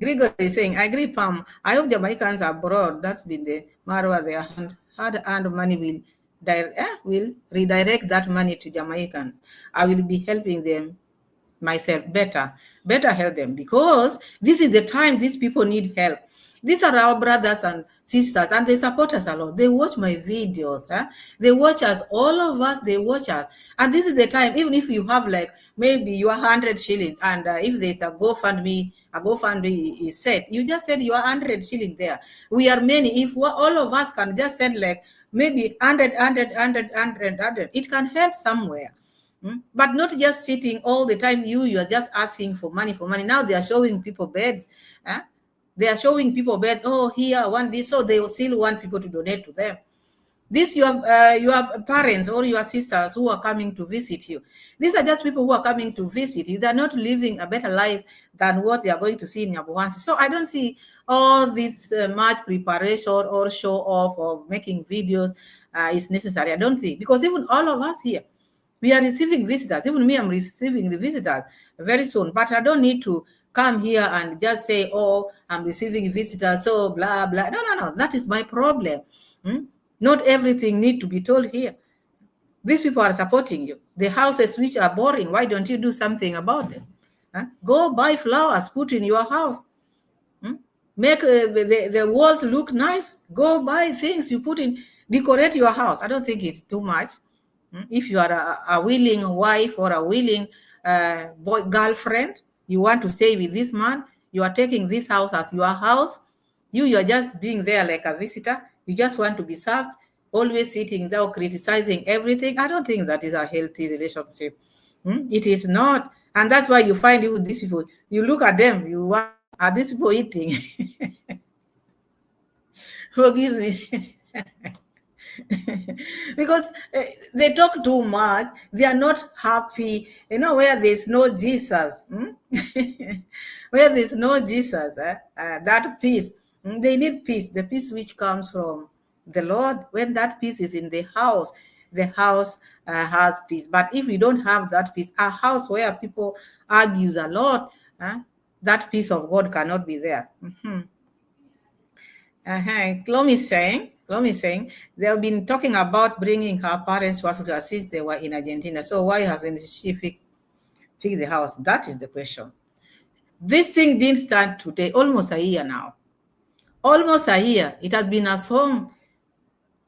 Grigor is saying, I agree, Pam. I hope Jamaicans abroad, that's been the Marwa, their hard-earned money will redirect that money to Jamaican. I will be helping them myself better help them, because this is the time these people need help. These are our brothers and sisters, and they support us a lot. They watch my videos. They watch us, all of us, they watch us. And this is the time, even if you have like maybe your 100 shillings, and if there's a GoFundMe is set, you just said your 100 shillings there. We are many. If all of us can just send like maybe 100, it can help somewhere. But not just sitting all the time. You are just asking for money. Now they are showing people beds. They are showing people beds. Oh, here, one this. So they will still want people to donate to them. This your parents or your sisters who are coming to visit you. These are just people who are coming to visit you. They are not living a better life than what they are going to see in MWANGO. So I don't see all this much preparation or show off or making videos is necessary. I don't think, because even all of us here, we are receiving visitors. Even me, I'm receiving the visitors very soon. But I don't need to come here and just say, oh, I'm receiving visitors, so blah, blah. No. That is my problem. Not everything need to be told here. These people are supporting you. The houses which are boring, why don't you do something about them? Go buy flowers, put in your house. Make the walls look nice. Go buy things you put in, decorate your house. I don't think it's too much. If you are a willing wife or a willing girlfriend, you want to stay with this man, you are taking this house as your house, you are just being there like a visitor, you just want to be served, always sitting there criticizing everything. I don't think that is a healthy relationship. It is not. And that's why you find even these people, you look at them, you want, are these people eating? Forgive me. Because they talk too much, they are not happy. Where there's no Jesus, where there's no Jesus, that peace, they need peace, the peace which comes from the Lord. When that peace is in the house has peace. But if we don't have that peace, a house where people argues a lot, that peace of God cannot be there. Chloe is saying they've been talking about bringing her parents to Africa since they were in Argentina. So why hasn't she fixed the house? That is the question. This thing didn't start today, almost a year now. Almost a year. It has been a home.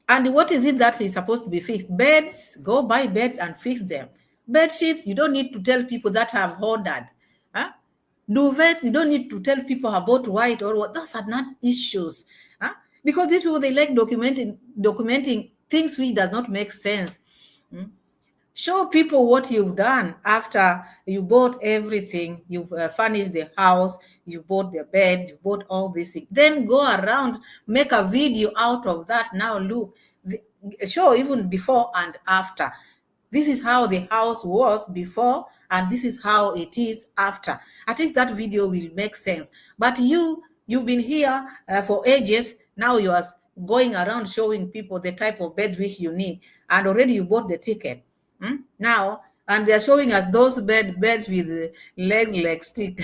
And what is it that is supposed to be fixed? Beds, go buy beds and fix them. Bed sheets, you don't need to tell people that have ordered. Duvets, you don't need to tell people about white or what. Those are not issues. Because these people, they like documenting things which does not make sense. Show people what you've done after you bought everything, you've furnished the house, you bought the beds, you bought all these things. Then go around, make a video out of that. Now look, show even before and after. This is how the house was before, and this is how it is after. At least that video will make sense. But you've been here for ages. Now you are going around showing people the type of beds which you need, and already you bought the ticket. Now, and they're showing us those beds with legs like stick.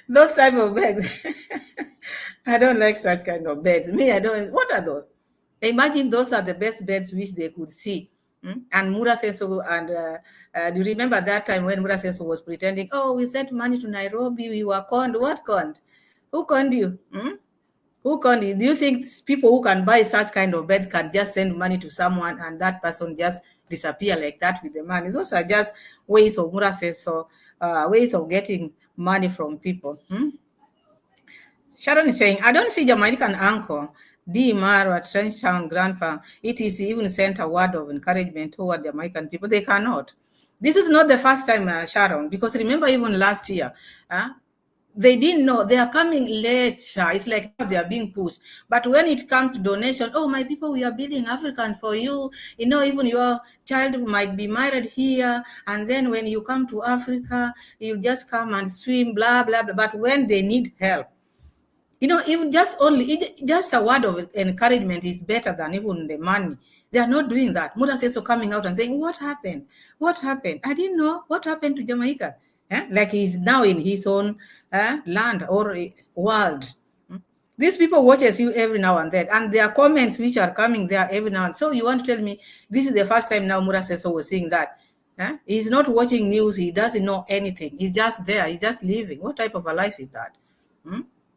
Those type of beds. I don't like such kind of beds. Me, I don't. What are those? Imagine those are the best beds which they could see. And Mura Senso, and do you remember that time when Mura Senso was pretending, oh, we sent money to Nairobi, we were conned. What conned? Who conned you? Who conned you? Do you think people who can buy such kind of bed can just send money to someone and that person just disappear like that with the money? Those are just ways of Mura Senso ways of getting money from people. Sharon is saying, I don't see Jamaican uncle, D. Marwa, Trenchtown grandpa, ETC even sent a word of encouragement toward Jamaican people. They cannot. This is not the first time, Sharon, because remember even last year, they didn't know. They are coming later. It's like now they are being pushed. But when it comes to donation, oh, my people, we are building Africans for you. Even your child might be married here. And then when you come to Africa, you just come and swim, blah, blah, blah. But when they need help, even just a word of encouragement is better than even the money. They are not doing that. Muda says so coming out and saying, what happened? What happened? I didn't know. What happened to Jamaica? Like he's now in his own land or world. These people watches you every now and then, and there are comments which are coming there every now and then. So you want to tell me this is the first time now Mura Seso was saying that? He's not watching news. He doesn't know anything. He's just there. He's just living. What type of a life is that?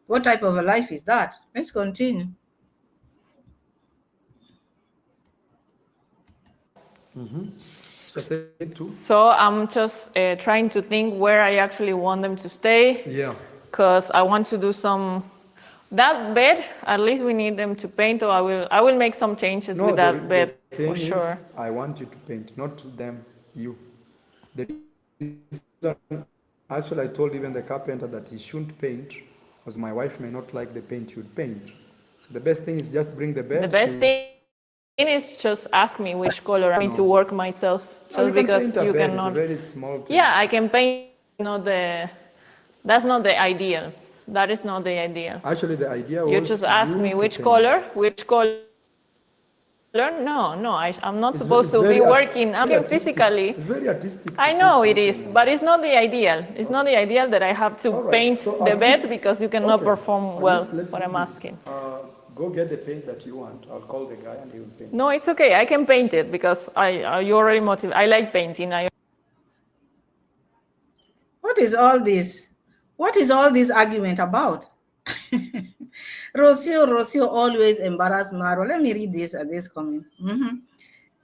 What type of a life is that? Let's continue. So I'm just trying to think where I actually want them to stay. Yeah. Because I want to do that bed, at least we need them to paint, or I will make some changes with that bed for sure. I want you to paint, not them, you. Actually, I told even the carpenter that he shouldn't paint because my wife may not like the paint you'd paint. So the best thing is just bring the bed. The best thing is just ask me which color I need to work myself. Just because you cannot. It's a very small. Yeah, I can paint. That's not the ideal. That is not the ideal. Actually, the idea was you just ask me which color. No, I'm not supposed to be working. I'm working physically. It's very artistic. I know it is, but it's not the ideal. It's not the ideal that I have to paint the bed because you cannot perform well what I'm asking. Go get the paint that you want. I'll call the guy and he will paint. No, it's okay. I can paint it because you already motivated. I like painting. What is all this? What is all this argument about? ROCIO always embarrass Maro. Let me read this comment.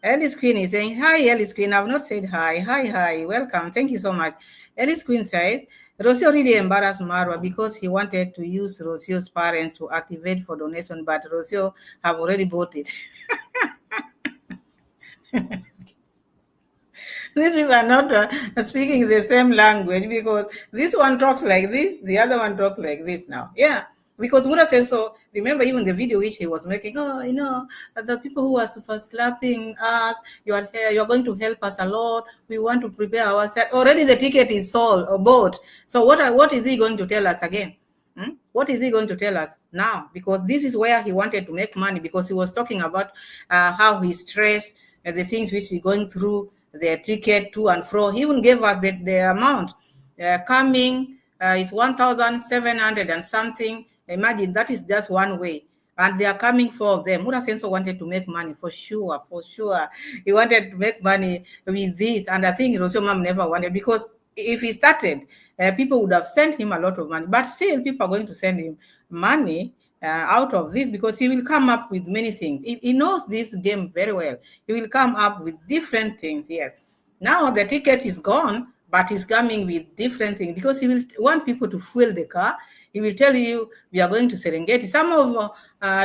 Alice Queen is saying, hi, Alice Queen. I've not said hi. Hi. Welcome. Thank you so much. Alice Queen says, ROCIO really embarrassed Marwa because he wanted to use ROCIO's parents to activate for donation, but ROCIO have already bought it. These people are not speaking the same language because this one talks like this, the other one talks like this now. Yeah, because Muda says so. Remember even the video which he was making, the people who are super slapping us, you're going to help us a lot. We want to prepare ourselves. Already the ticket is sold or bought. So what is he going to tell us again? What is he going to tell us now? Because this is where he wanted to make money, because he was talking about how he's stressed, the things which he's going through, their ticket to and fro. He even gave us the amount coming is 1,700 and something. Imagine that is just one way, and they are coming, 4 of them. Mura Senso wanted to make money for sure. He wanted to make money with this, and I think ROCIO Mom never wanted, because if he started, people would have sent him a lot of money. But still, people are going to send him money out of this, because he will come up with many things. He knows this game very well. He will come up with different things. Yes. Now the ticket is gone, but he's coming with different things, because he will want people to fuel the car. He will tell you, we are going to Serengeti. Some of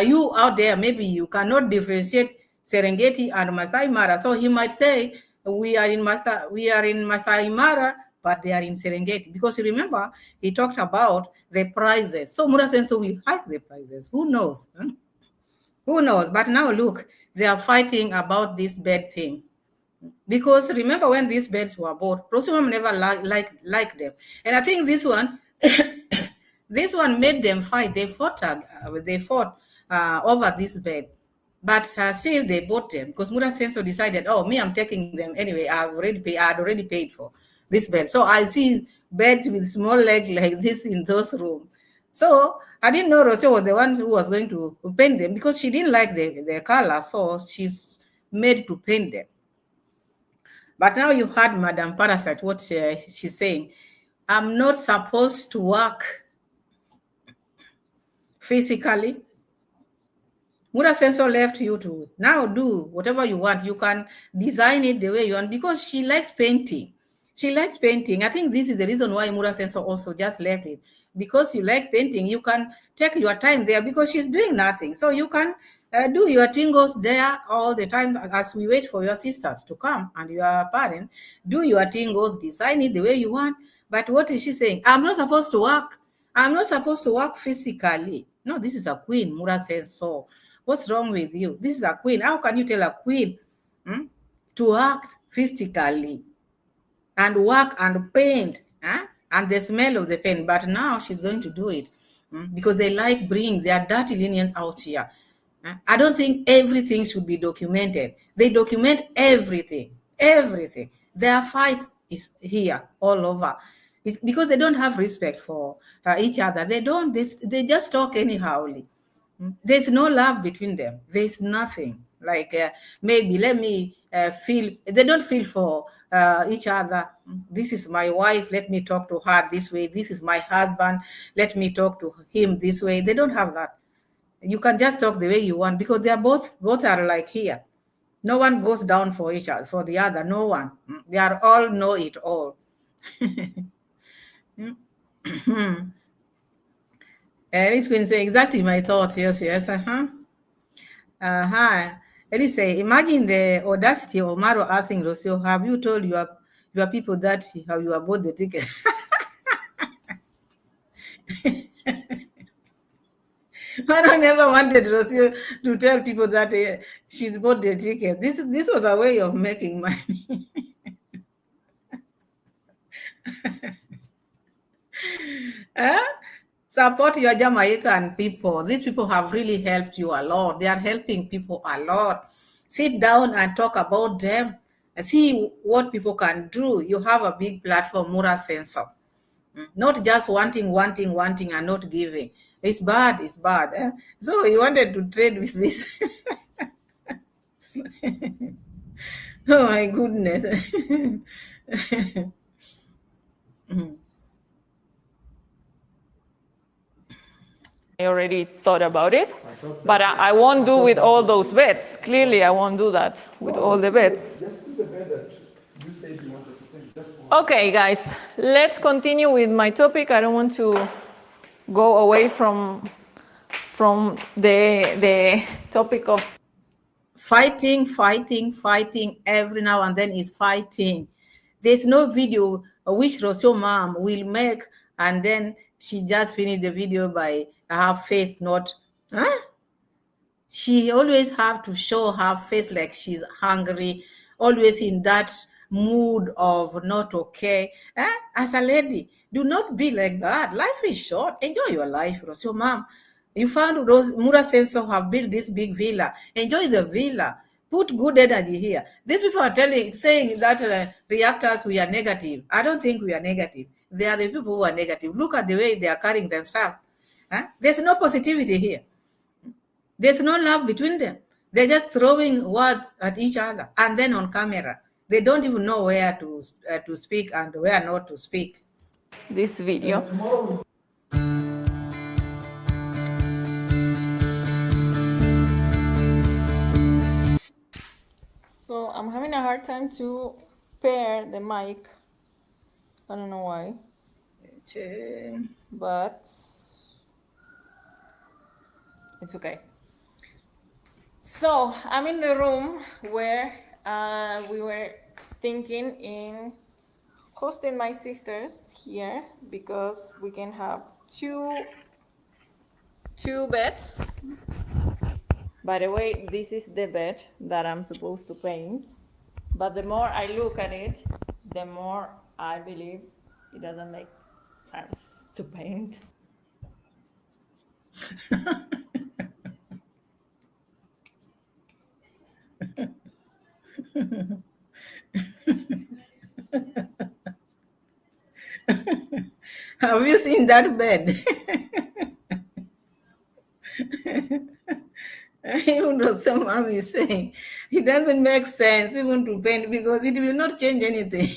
you out there, maybe you cannot differentiate Serengeti and Masai Mara. So he might say, we are in Masai Mara, but they are in Serengeti. Because you remember, he talked about the prices. So Mura Senso will hike the prices. Who knows? Who knows? But now look, they are fighting about this bed thing. Because remember when these beds were bought, ROCIO never liked them. And I think this one, this one made them fight. They fought over this bed. But still they bought them, because Mura Senso decided, I'm taking them anyway. I had already paid for this bed. So I see beds with small legs like this in those rooms. So I didn't know ROCIO was the one who was going to paint them, because she didn't like the color, so she's made to paint them. But now you heard Madam Parasite, what she's saying. I'm not supposed to work physically. Mura Senso left you to now do whatever you want. You can design it the way you want, because she likes painting. She likes painting. I think this is the reason why Mura Sensor also just left it. Because you like painting, you can take your time there because she's doing nothing. So you can do your tingles there all the time as we wait for your sisters to come and your parents. Do your tingles, design it the way you want. But what is she saying? I'm not supposed to work. I'm not supposed to work physically. No, this is a queen. Mura says so. What's wrong with you? This is a queen. How can you tell a queen to act physically and work and paint, and the smell of the paint? But now she's going to do it because they like bringing their dirty linen out here. I don't think everything should be documented. They document everything, everything. Their fight is here all over. It's because they don't have respect for each other. They don't. They just talk anyhowly. There's no love between them. There's nothing. Like maybe let me feel. They don't feel for each other. This is my wife. Let me talk to her this way. This is my husband. Let me talk to him this way. They don't have that. You can just talk the way you want because they are both are like here. No one goes down for each other, for the other. No one. They are all know it all. It's been saying exactly my thoughts. Yes, yes. Let me say, imagine the audacity of Maro asking Rocio, have you told your people that you have bought the ticket? Maro never wanted Rocio to tell people that she's bought the ticket. This was a way of making money. Support your Jamaican people. These people have really helped you a lot. They are helping people a lot. Sit down and talk about them. See what people can do. You have a big platform, Mura Sensor. Not just wanting, and not giving. It's bad, it's bad. So he wanted to trade with this. Oh my goodness. I already thought about it, but I won't do with all those beds. Clearly, I won't do that with all the beds. Just do the bed that you said you wanted to paint. Just one. Okay, guys, let's continue with my topic. I don't want to go away from the topic of fighting every now and then is fighting. There's no video which Rocio mom will make and then she just finished the video by her face not she always have to show her face like she's hungry, always in that mood of not okay. As a lady, do not be like that. Life is short. Enjoy your life, Rocio mom. You found Mura Senso have built this big villa. Enjoy the villa. Put good energy here. These people are saying that reactors, we are negative. I don't think we are negative. They are the people who are negative. Look at the way they are carrying themselves. There's no positivity here. There's no love between them. They're just throwing words at each other and then on camera. They don't even know where to speak and where not to speak. this video. So I'm having a hard time to pair the mic. I don't know why, but it's okay. So I'm in the room where we were thinking in hosting my sisters here because we can have two beds. By the way, this is the bed that I'm supposed to paint, but the more I look at it, the more I believe it doesn't make sense to paint. Have you seen that bed? Even though some mom is saying it doesn't make sense even to paint because it will not change anything.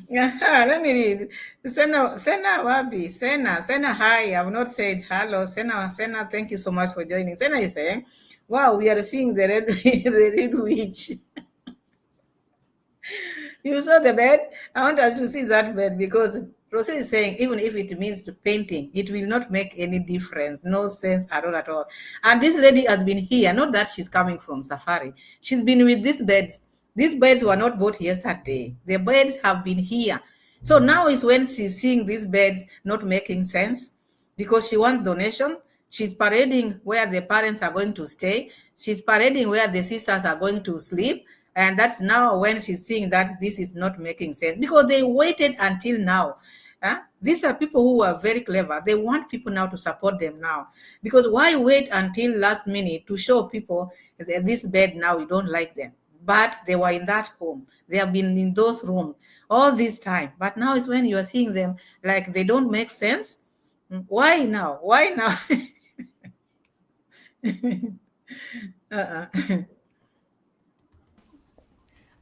Let me read. Sena Wabi, Sena, hi. I've not said hello. Sena, thank you so much for joining. Sena is saying, wow, we are seeing the red, the red witch. You saw the bed? I want us to see that bed because Rosie is saying even if it means to painting, it will not make any difference. No sense at all at all. And this lady has been here, not that she's coming from safari. She's been with these beds. These beds were not bought yesterday. The beds have been here. So now is when she's seeing these beds not making sense because she wants donation. She's parading where the parents are going to stay. She's parading where the sisters are going to sleep. And that's now when she's seeing that this is not making sense because they waited until now. These are people who are very clever. They want people now to support them now. Because why wait until last minute to show people that this bed now, we don't like them? But they were in that home. They have been in those rooms all this time. But now is when you are seeing them like they don't make sense. Why now? Why now?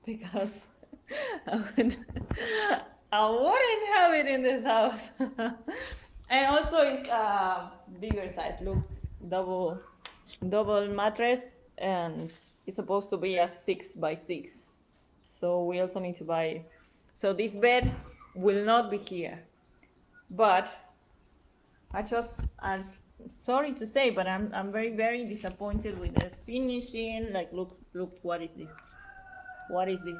Because I wouldn't have it in this house. And also it's a bigger size. Look, double mattress, and it's supposed to be a 6x6. So we also need to buy. So this bed will not be here. But I'm sorry to say, but I'm very, very disappointed with the finishing. Like, look, what is this? What is this?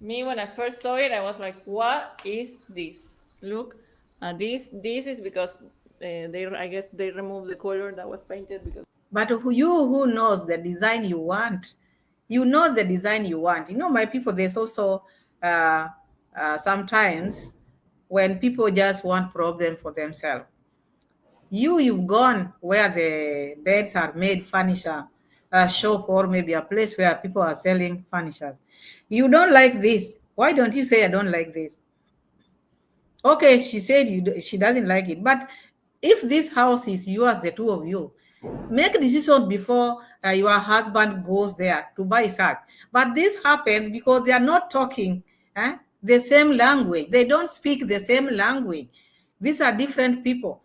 Me, when I first saw it, I was like, what is this? Look, this is because I guess they removed the color that was painted because. But who knows the design you want? You know the design you want. You know, my people, there's also sometimes when people just want problem for themselves. You've gone where the beds are made, furniture, a shop, or maybe a place where people are selling furnitures. You don't like this. Why don't you say, I don't like this? Okay, she said she doesn't like it. But if this house is yours, the two of you, make a decision before your husband goes there to buy such. But this happens because they are not talking the same language. They don't speak the same language. These are different people.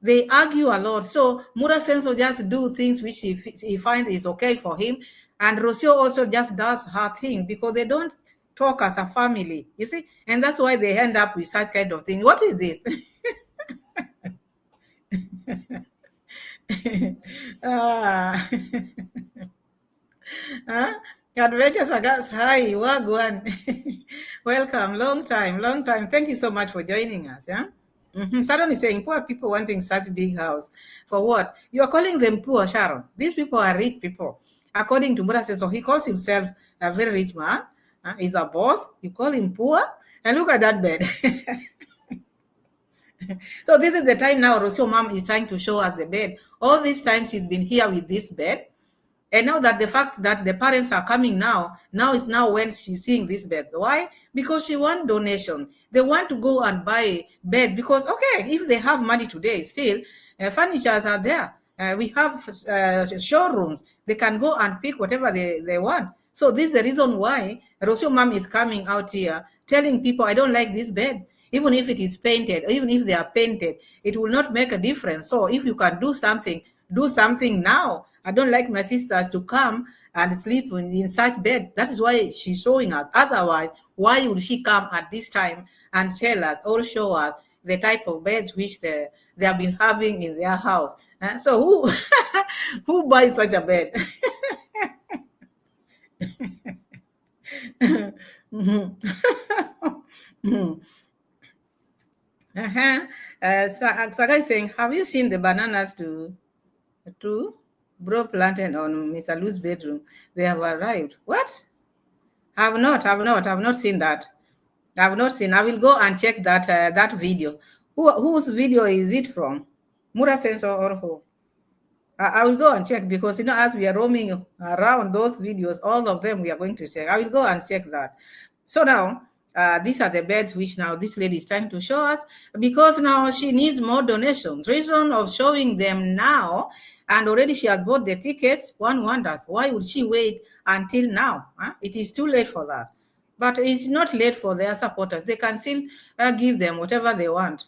They argue a lot. So Mura Senso just do things which he finds is okay for him. And ROCIO also just does her thing because they don't talk as a family, you see? And that's why they end up with such kind of thing. What is this? Adventures Agas, hi, Wagwan. Welcome, long time. Thank you so much for joining us. Yeah. Sharon is saying poor people wanting such big house. For what? You are calling them poor, Sharon. These people are rich people. According to Mura so he calls himself a very rich man. He's a boss. You call him poor? And look at that bed. So this is the time now ROCIO mom is trying to show us the bed. All these times she's been here with this bed. And now that the fact that the parents are coming now is now when she's seeing this bed. Why? Because she wants donation. They want to go and buy bed because, okay, if they have money today, still, furnitures are there. We have showrooms. They can go and pick whatever they want. So this is the reason why ROCIO mom is coming out here telling people, I don't like this bed. Even if it is painted, even if they are painted, it will not make a difference. So if you can do something now. I don't like my sisters to come and sleep in such bed. That is why she's showing us. Otherwise, why would she come at this time and tell us or show us the type of beds which they have been having in their house? So who buys such a bed? Saga is saying, have you seen the bananas to bro planted on Mr. Lou's bedroom? They have arrived. What? I've not seen that. I've not seen. I will go and check that video. Whose video is it from? Mura Senso or who? I will go and check because, as we are roaming around those videos, all of them we are going to check. I will go and check that. So now, these are the beds which now this lady is trying to show us because now she needs more donations. Reason of showing them now, and already she has bought the tickets. One wonders, why would she wait until now? It is too late for that. But it's not late for their supporters. They can still give them whatever they want.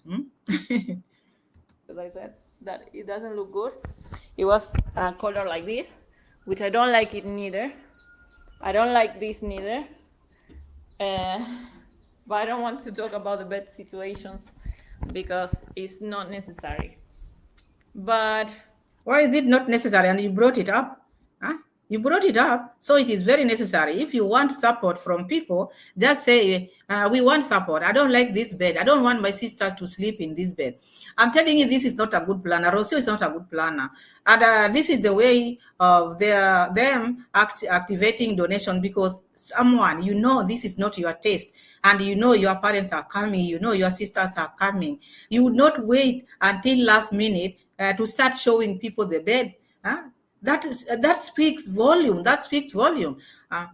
As I said, that it doesn't look good. It was a color like this, which I don't like it neither. I don't like this neither. But I don't want to talk about the bed situations because it's not necessary. But why is it not necessary? And you brought it up. You brought it up, so it is very necessary. If you want support from people, just say, we want support. I don't like this bed. I don't want my sister to sleep in this bed. I'm telling you, this is not a good planner. ROCIO is not a good planner. And this is the way of them activating donation, because someone, this is not your taste. And your parents are coming, your sisters are coming. You would not wait until last minute to start showing people the bed. That speaks volume. That speaks volume.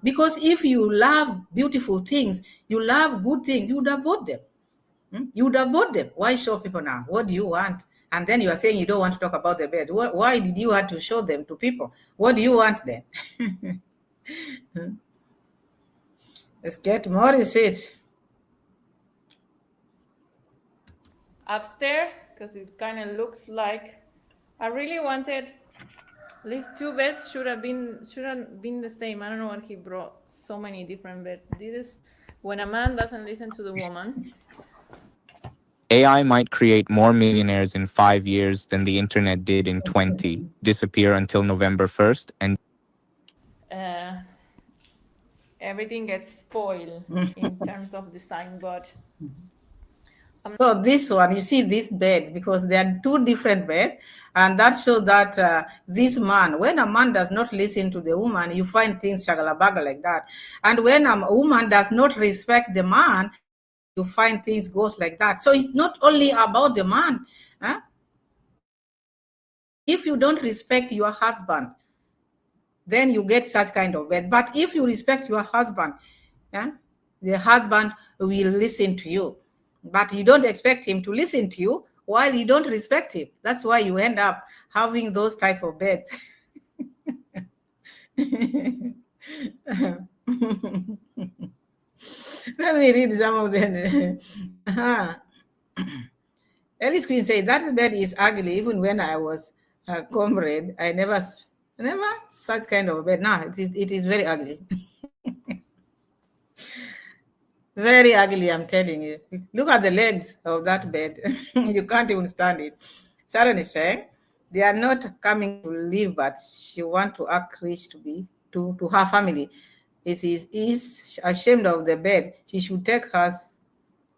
Because if you love beautiful things, you love good things, you would have bought them. You would have bought them. Why show people now? What do you want? And then you are saying you don't want to talk about the bed. Why did you want to show them to people? What do you want then? Let's get more receipts. Upstairs, because it kind of looks like I really wanted. These two beds shouldn't been the same. I don't know what he brought. So many different beds. This is when a man doesn't listen to the woman. AI might create more millionaires in 5 years than the internet did in 20. Disappear until November 1st, and everything gets spoiled in terms of design. But so this one, you see these beds, because there are two different beds, and that shows that this man, when a man does not listen to the woman, you find things shagalabaga like that. And when a woman does not respect the man, you find things goes like that. So it's not only about the man. If you don't respect your husband, then you get such kind of bed. But if you respect your husband, the husband will listen to you. But you don't expect him to listen to you while you don't respect him. That's why you end up having those type of beds. Let me read some of them. Alice Queen said, that bed is ugly. Even when I was a comrade, I never such kind of bed. No, it is very ugly. Very ugly, I'm telling you. Look at the legs of that bed. You can't even stand it. Sharon is saying, they are not coming to live, but she want to act rich to her family. Is ashamed of the bed. She should take her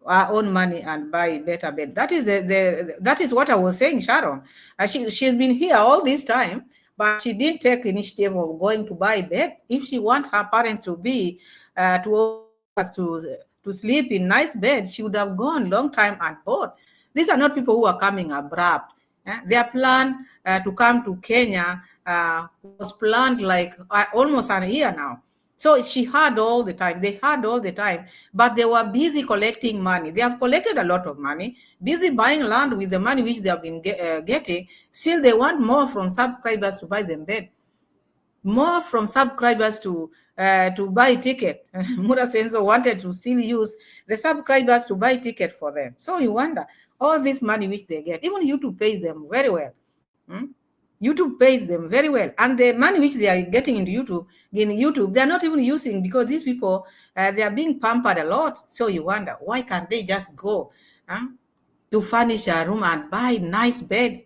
own money and buy better bed. That is that is what I was saying, Sharon. She's been here all this time, but she didn't take initiative of going to buy bed. If she want her parents to be to sleep in nice beds, she would have gone long time and bought. These are not people who are coming abrupt. Their plan to come to Kenya was planned like almost a year now. So she had all the time. They had all the time, but they were busy collecting money. They have collected a lot of money, busy buying land with the money which they have been getting. Still, they want more from subscribers to buy them bed, more from subscribers to buy ticket. Mura Senso wanted to still use the subscribers to buy ticket for them. So you wonder, all this money which they get, even YouTube pays them very well. YouTube pays them very well. And the money which they are getting in YouTube, they're not even using, because these people, they are being pampered a lot. So you wonder, why can't they just go to furnish a room and buy nice beds?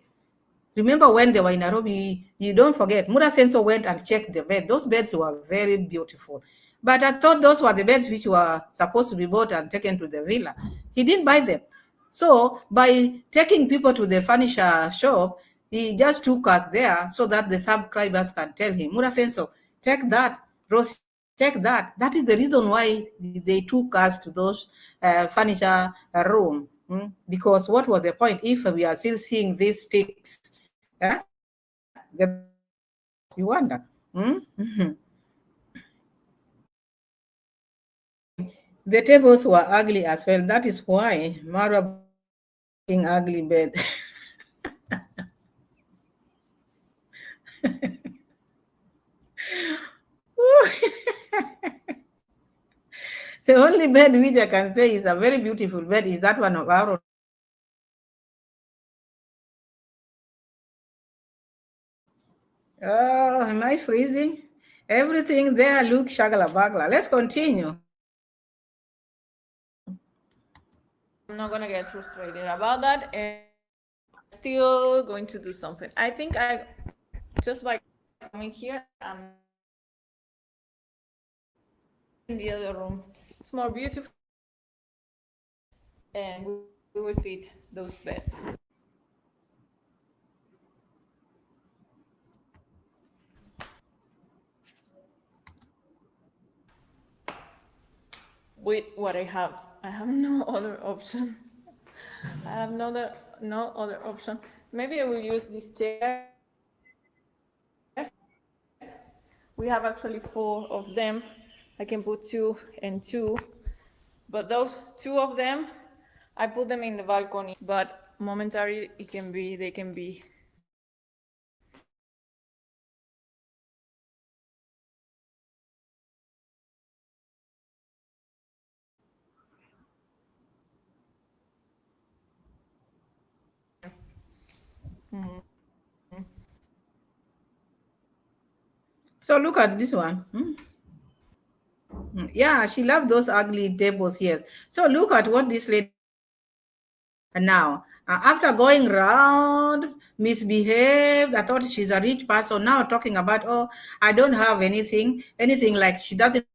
Remember when they were in Nairobi, you don't forget, Mura Senso went and checked the bed. Those beds were very beautiful. But I thought those were the beds which were supposed to be bought and taken to the villa. He didn't buy them. So by taking people to the furniture shop, he just took us there so that the subscribers can tell him, Mura Senso, take that, ROCIO, take that. That is the reason why they took us to those furniture room. Because what was the point if we are still seeing these sticks? You wonder. The tables were ugly as well. That is why Mara being ugly bed. The only bed which I can say is a very beautiful bed is that one of our. Oh, am I freezing? Everything there looks shagala bagla. Let's continue. I'm not gonna get frustrated about that, and still going to do something. I think I just by coming here, I'm in the other room. It's more beautiful, and we will fit those beds. With what I have no other option. I have no other option. Maybe I will use this chair. We have actually 4 of them. I can put 2 and 2, but those 2 of them, I put them in the balcony. But momentarily, they can be. So look at this one. Yeah, she loved those ugly tables, yes. So look at what this lady now. After going round, misbehaved, I thought she's a rich person. Now talking about, oh, I don't have anything like she doesn't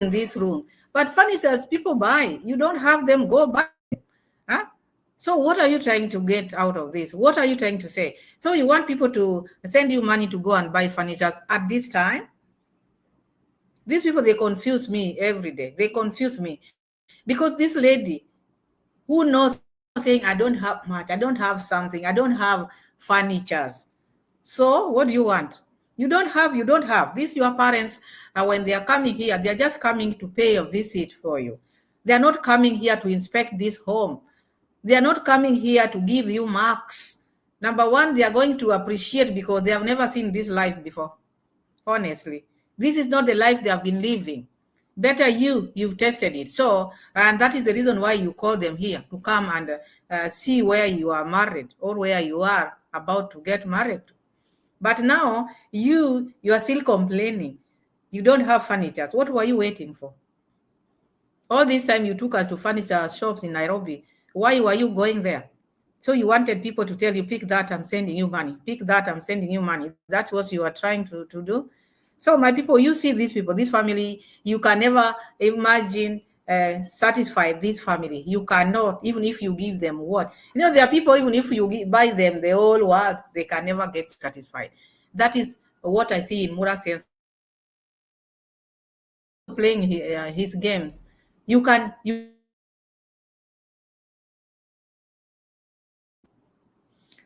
in this room. But furnitures people buy. You don't have them, go buy. Huh? So what are you trying to get out of this? What are you trying to say? So you want people to send you money to go and buy furnitures at this time? These people, they confuse me every day. They confuse me. Because this lady who knows saying, I don't have much, I don't have something, I don't have furnitures. So what do you want? You don't have. These your parents, when they are coming here, they are just coming to pay a visit for you. They are not coming here to inspect this home. They are not coming here to give you marks. Number one, they are going to appreciate because they have never seen this life before. Honestly, this is not the life they have been living. Better you've tested it. So, and that is the reason why you call them here to come and see where you are married or where you are about to get married. But now you are still complaining. You don't have furniture. What were you waiting for? All this time you took us to furniture shops in Nairobi. Why were you going there? So you wanted people to tell you, pick that, I'm sending you money. Pick that, I'm sending you money. That's what you are trying to do. So my people, you see these people, this family, you can never imagine satisfy this family. You cannot, even if you give them what. You know, there are people, even if you buy them the whole world, they can never get satisfied. That is what I see in Mura sense. Playing his games.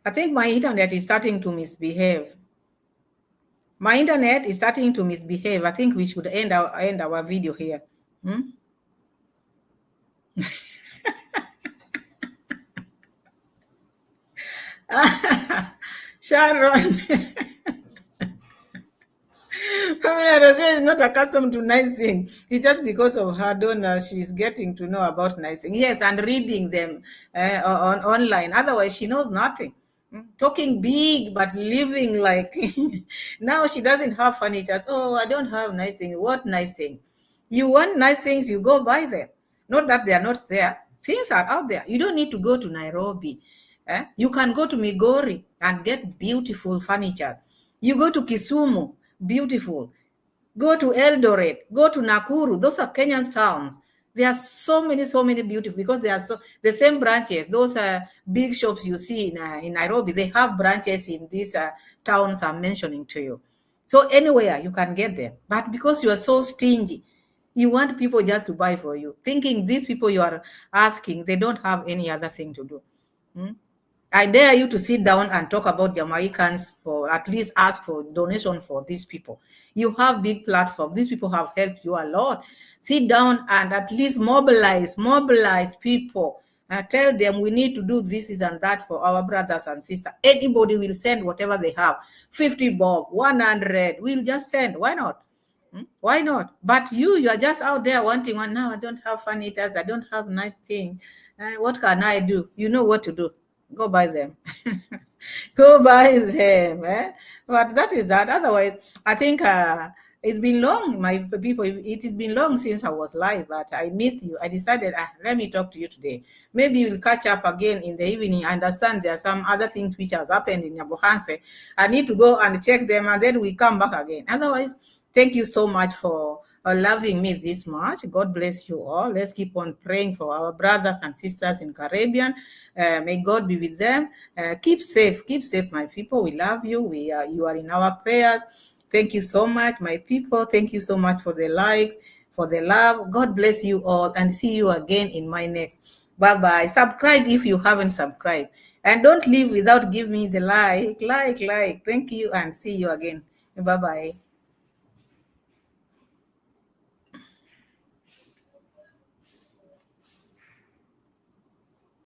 I think my internet is starting to misbehave. My internet is starting to misbehave. I think we should end our video here. Sharon. Pamela Rose is not accustomed to nice things. It's just because of her donor, she's getting to know about nice things. Yes, and reading them online. Otherwise, she knows nothing. Talking big, but living like... Now she doesn't have furniture. Oh, I don't have nice things. What nice thing? You want nice things, you go buy them. Not that they are not there. Things are out there. You don't need to go to Nairobi. You can go to Migori and get beautiful furniture. You go to Kisumu, beautiful. Go to Eldoret, go to Nakuru. Those are Kenyan towns. There are so many beautiful, because they are the same branches. Those big shops you see in Nairobi, they have branches in these towns I'm mentioning to you. So anywhere you can get them. But because you are so stingy, you want people just to buy for you, thinking these people you are asking, they don't have any other thing to do. I dare you to sit down and talk about Jamaicans, for at least ask for donation for these people. You have big platform. These people have helped you a lot. Sit down and at least mobilize people Tell them we need to do this and that for our brothers and sisters. Anybody will send whatever they have. 50 bob, 100. We'll just send. Why not? Why not? But you are just out there wanting one. Now I don't have furniture. I don't have nice thing. What can I do? You know what to do. Go buy them. Go buy them. But that is that. Otherwise, I think it's been long, my people. It has been long since I was live, but I missed you. I decided, let me talk to you today. Maybe we'll catch up again in the evening. I understand there are some other things which has happened in Nyabohanse. I need to go and check them, and then we come back again. Otherwise, thank you so much for loving me this much. God bless you all. Let's keep on praying for our brothers and sisters in Caribbean. May God be with them. Keep safe, my people. We love you. You are in our prayers. Thank you so much, my people. Thank you so much for the likes, for the love. God bless you all, and see you again in my next. Bye-bye. Subscribe if you haven't subscribed. And don't leave without giving me the like. Thank you, and see you again. Bye-bye.